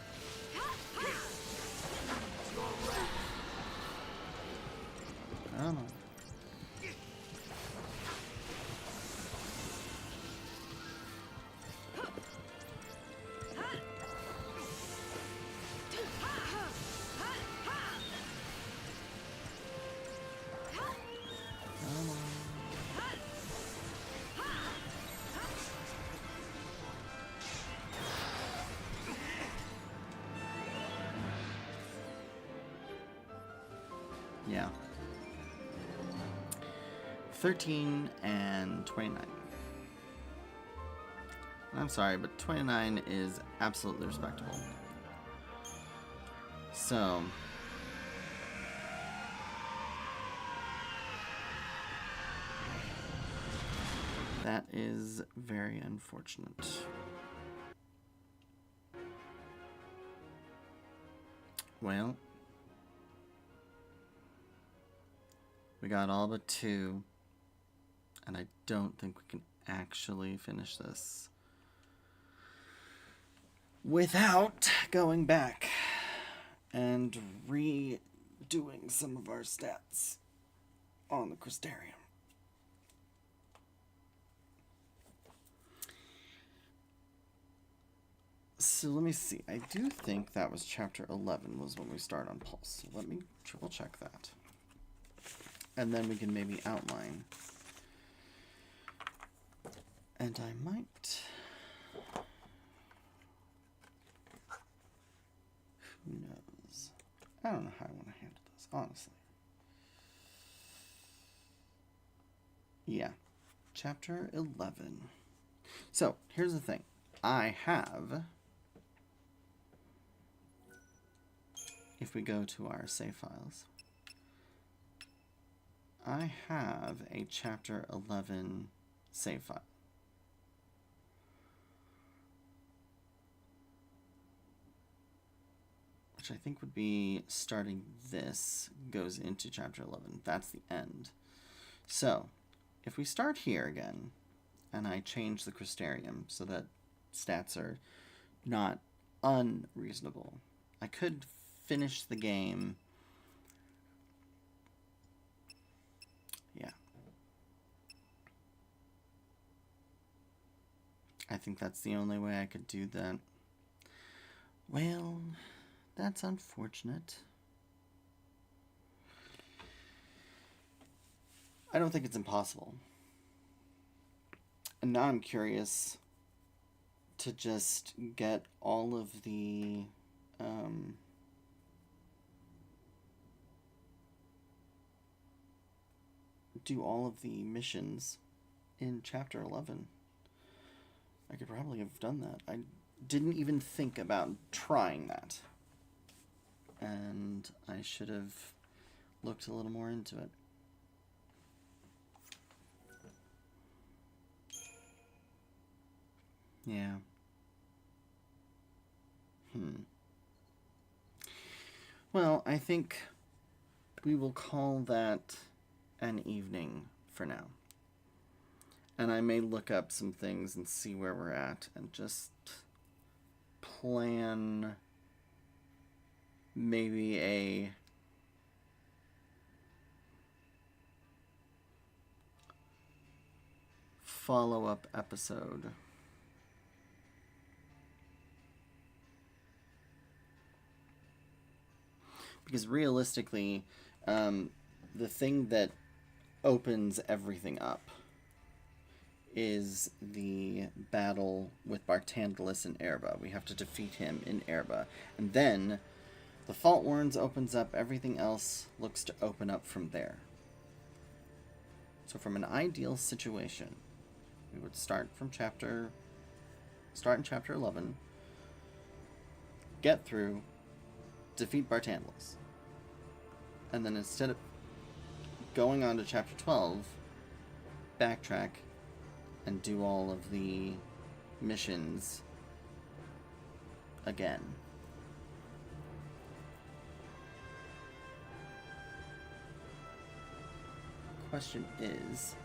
Come on. Come on. Yeah. 13 and 29. I'm sorry, but 29 is absolutely respectable. So, that is very unfortunate. Well, we got all but 2, and I don't think we can actually finish this without going back and redoing some of our stats on the Crystarium. So let me see. I do think that was chapter 11 was when we start on Pulse. So let me triple check that. And then we can maybe outline. And I might... Who knows? I don't know how I want to handle this, honestly. Yeah. Chapter 11. So, here's the thing. I have... If we go to our save files, I have a chapter 11 save file. which I think would be starting this, goes into chapter 11. That's the end. So, if we start here again, and I change the Crystarium so that stats are not unreasonable, I could finish the game. Yeah. I think that's the only way I could do that. Well, that's unfortunate. I don't think it's impossible. And now I'm curious to just get all of the do all of the missions in chapter 11. I could probably have done that. I didn't even think about trying that. And I should have looked a little more into it. Yeah. Well, I think we will call that an evening for now. And I may look up some things and see where we're at and just plan maybe a follow-up episode. Because realistically, the thing that opens everything up is the battle with Bartandalus in Erba. We have to defeat him in Erba. And then the Fault Warrens opens up, everything else looks to open up from there. So from an ideal situation, we would start in chapter 11, get through, defeat Bartandalus. And then instead of going on to chapter 12, backtrack and do all of the missions again. Question is,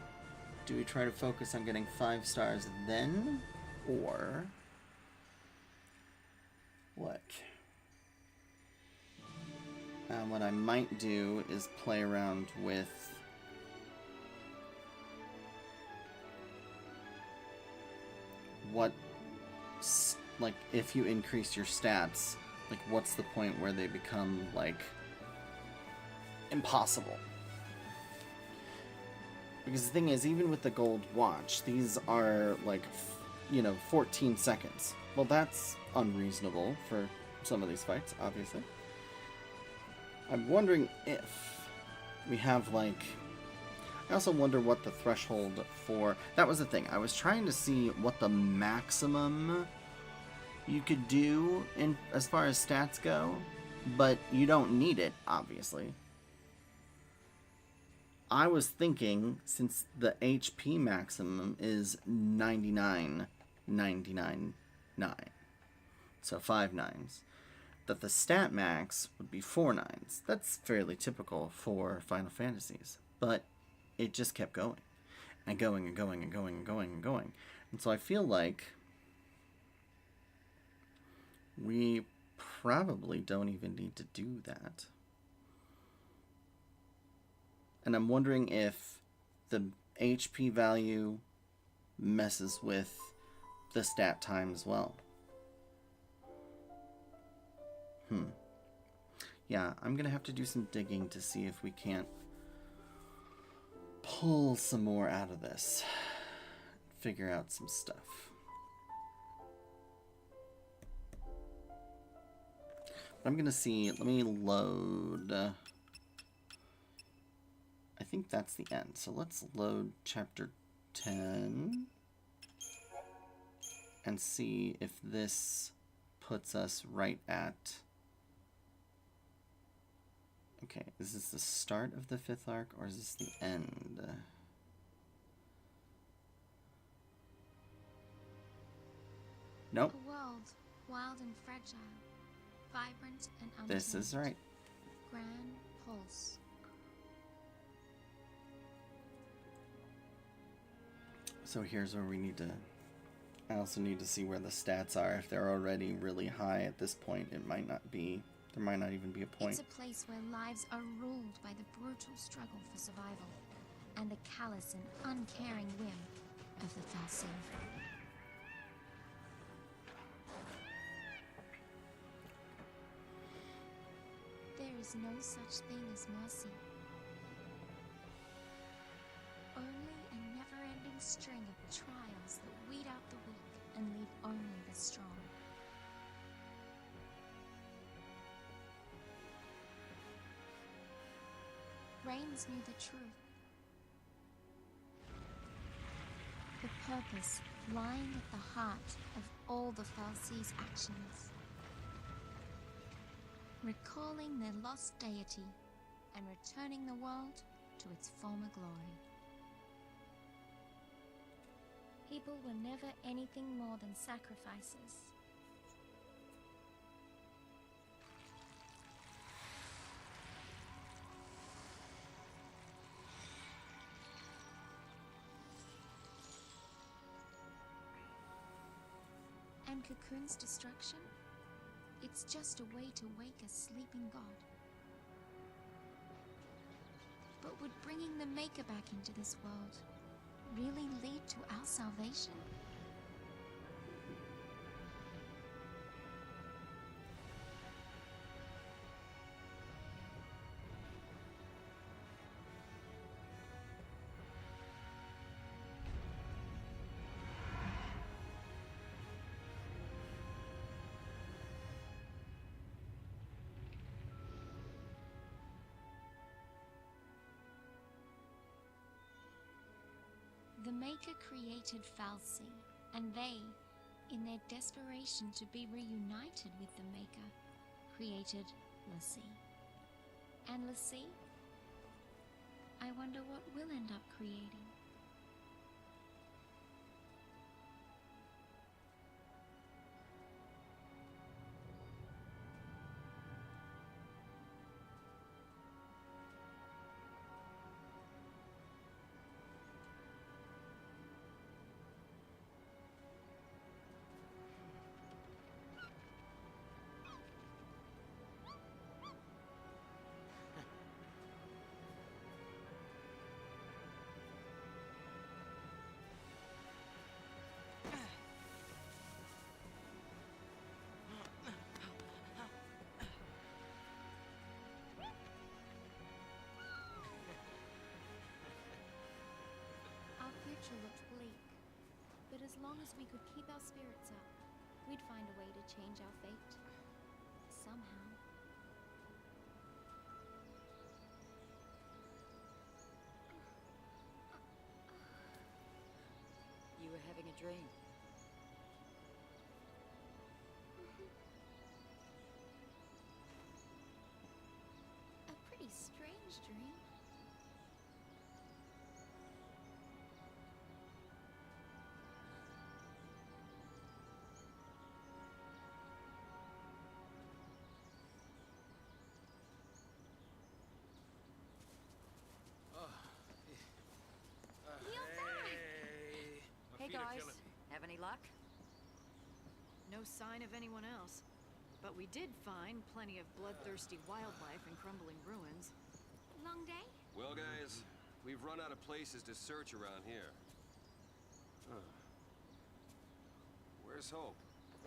do we try to focus on getting 5 stars then, or what? What I might do is play around with what, like, if you increase your stats, like, what's the point where they become, like, impossible? Because the thing is, even with the gold watch, these are, like, 14 seconds. Well, that's unreasonable for some of these fights, obviously. I'm wondering if we have, like... I also wonder what the threshold for... That was the thing. I was trying to see what the maximum you could do in as far as stats go, but you don't need it, obviously. I was thinking, since the HP maximum is 99,999, so 5 9s, that the stat max would be 4 9s. That's fairly typical for Final Fantasies, but it just kept going, and going, and going, and going, and going, and going. And so I feel like we probably don't even need to do that. And I'm wondering if the HP value messes with the stat time as well. Yeah, I'm gonna have to do some digging to see if we can't pull some more out of this. Figure out some stuff. I'm gonna see, let me load... I think that's the end. So let's load chapter 10 and see if this puts us right at... Okay, is this the start of the 5th arc, or is this the end? Nope. A world, wild and fragile. Vibrant and This is untamed. right. Grand pulse. So here's where we need to... I also need to see where the stats are. If they're already really high at this point, it might not be... There might not even be a point. It's a place where lives are ruled by the brutal struggle for survival and the callous and uncaring whim of the Fal'Cie. There is no such thing as mercy. Only a never-ending string of trials that weed out the weak and leave only the strong. Reigns knew the truth. The purpose lying at the heart of all the Fal'Cie's actions. Recalling their lost deity and returning the world to its former glory. People were never anything more than sacrifices. And Cocoon's destruction? It's just a way to wake a sleeping god. But would bringing the Maker back into this world really lead to our salvation? The Maker created Fal'Cie, and they, in their desperation to be reunited with the Maker, created l'Cie. And l'Cie? I wonder what we'll end up creating. Our future looked bleak, but as long as we could keep our spirits up, we'd find a way to change our fate. Somehow. You were having a dream. A pretty strange dream. Hey guys, have any luck? No sign of anyone else. But we did find plenty of bloodthirsty wildlife in crumbling ruins. Long day? Well, guys, we've run out of places to search around here. Where's Hope?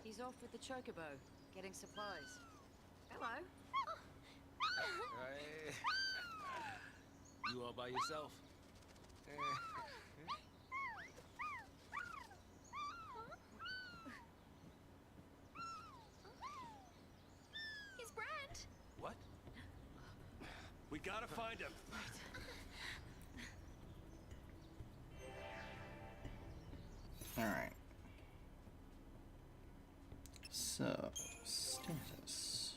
He's off with the chocobo, getting supplies. Hello. You all by yourself? He's Brand! What? We gotta find him. Alright. So, status.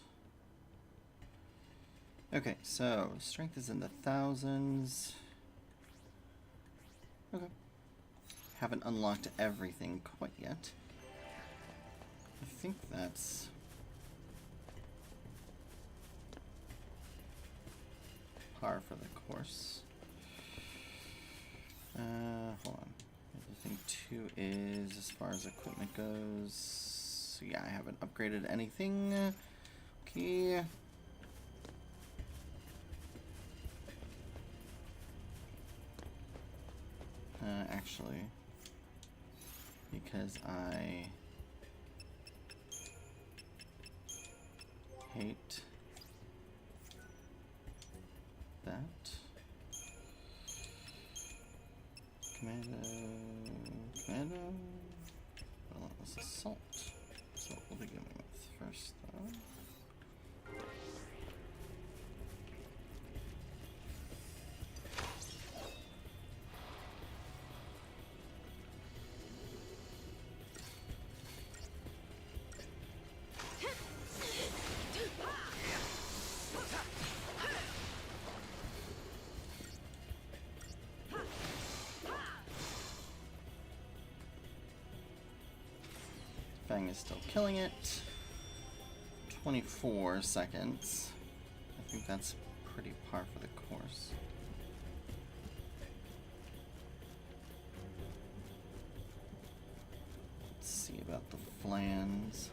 Okay, so strength is in the thousands. Okay. Haven't unlocked everything quite yet. I think that's par for the course. Hold on. I think 2 is as far as equipment goes. So yeah, I haven't upgraded anything. Okay. Actually, because I hate that. Commando. Relentless assault. So what we'll begin with first, though. Fang is still killing it. 24 seconds. I think that's pretty par for the course. Let's see about the flans.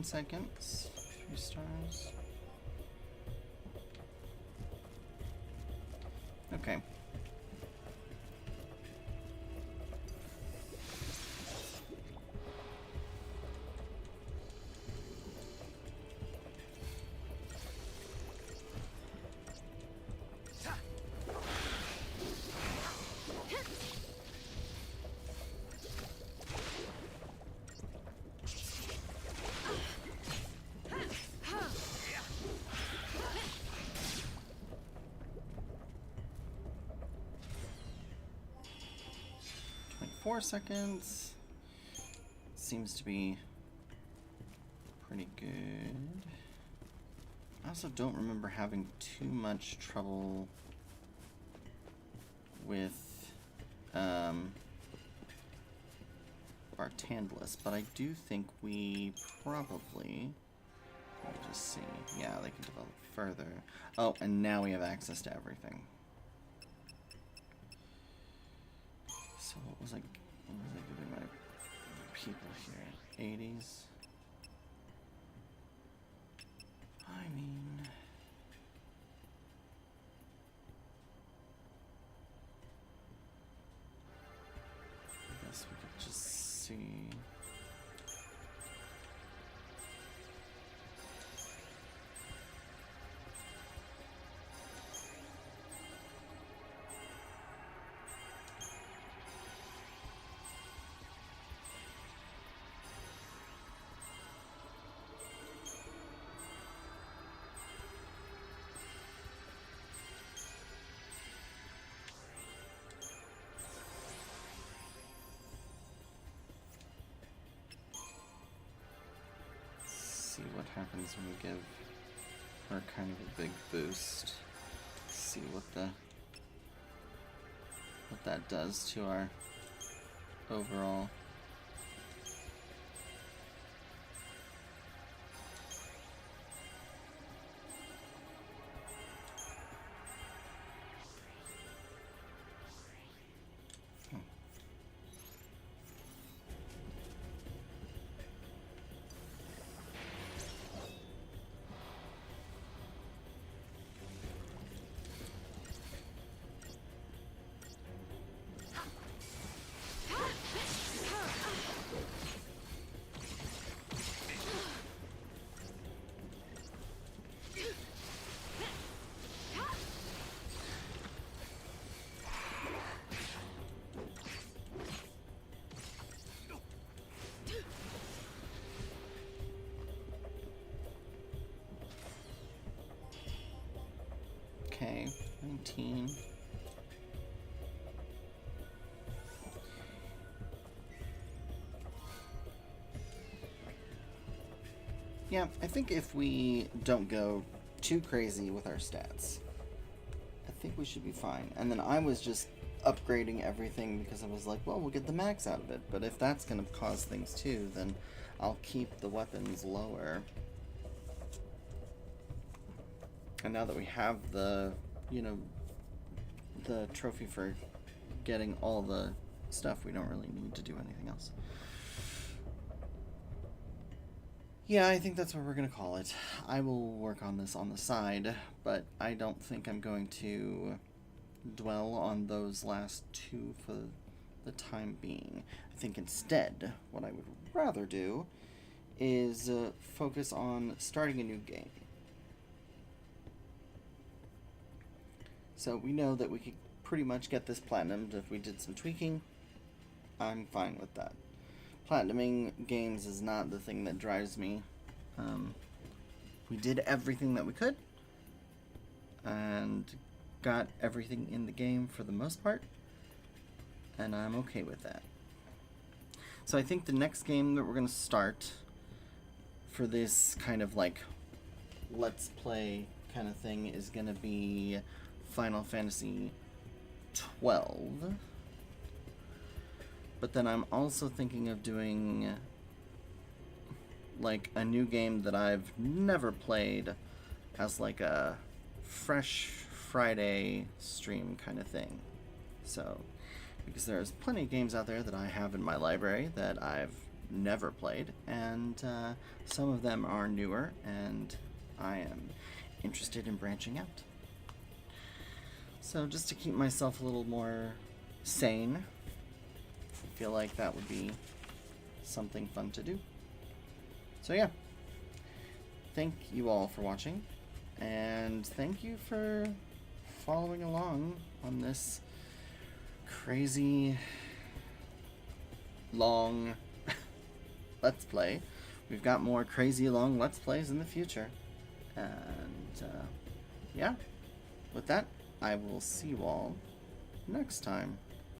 Seconds, 3 stars. Okay. Four seconds. Seems to be pretty good. I also don't remember having too much trouble with Bartandless, but I do think we probably, let me just see, yeah, they can develop further. Oh, and now we have access to everything. So what was I giving my people here? 80s? I mean, I guess we could just see. See what happens when we give her kind of a big boost. See what that does to our overall. 19. Yeah, I think if we don't go too crazy with our stats, I think we should be fine. And then I was just upgrading everything because I was like, well, we'll get the max out of it. But if that's going to cause things too, then I'll keep the weapons lower. And now that we have the, you know, the trophy for getting all the stuff, we don't really need to do anything else. Yeah, I think that's what we're going to call it. I will work on this on the side, but I don't think I'm going to dwell on those last two for the time being. I think instead, what I would rather do is focus on starting a new game. So we know that we could pretty much get this platinumed if we did some tweaking. I'm fine with that. Platinuming games is not the thing that drives me. We did everything that we could and got everything in the game for the most part, and I'm okay with that. So I think the next game that we're going to start for this kind of like let's play kind of thing is going to be Final Fantasy XII. But then I'm also thinking of doing like a new game that I've never played as like a fresh Friday stream kind of thing. So, because there's plenty of games out there that I have in my library that I've never played, and some of them are newer, and I am interested in branching out. So just to keep myself a little more sane, I feel like that would be something fun to do. So yeah, thank you all for watching, and thank you for following along on this crazy long Let's Play. We've got more crazy long Let's Plays in the future, and yeah, with that, I will see you all next time.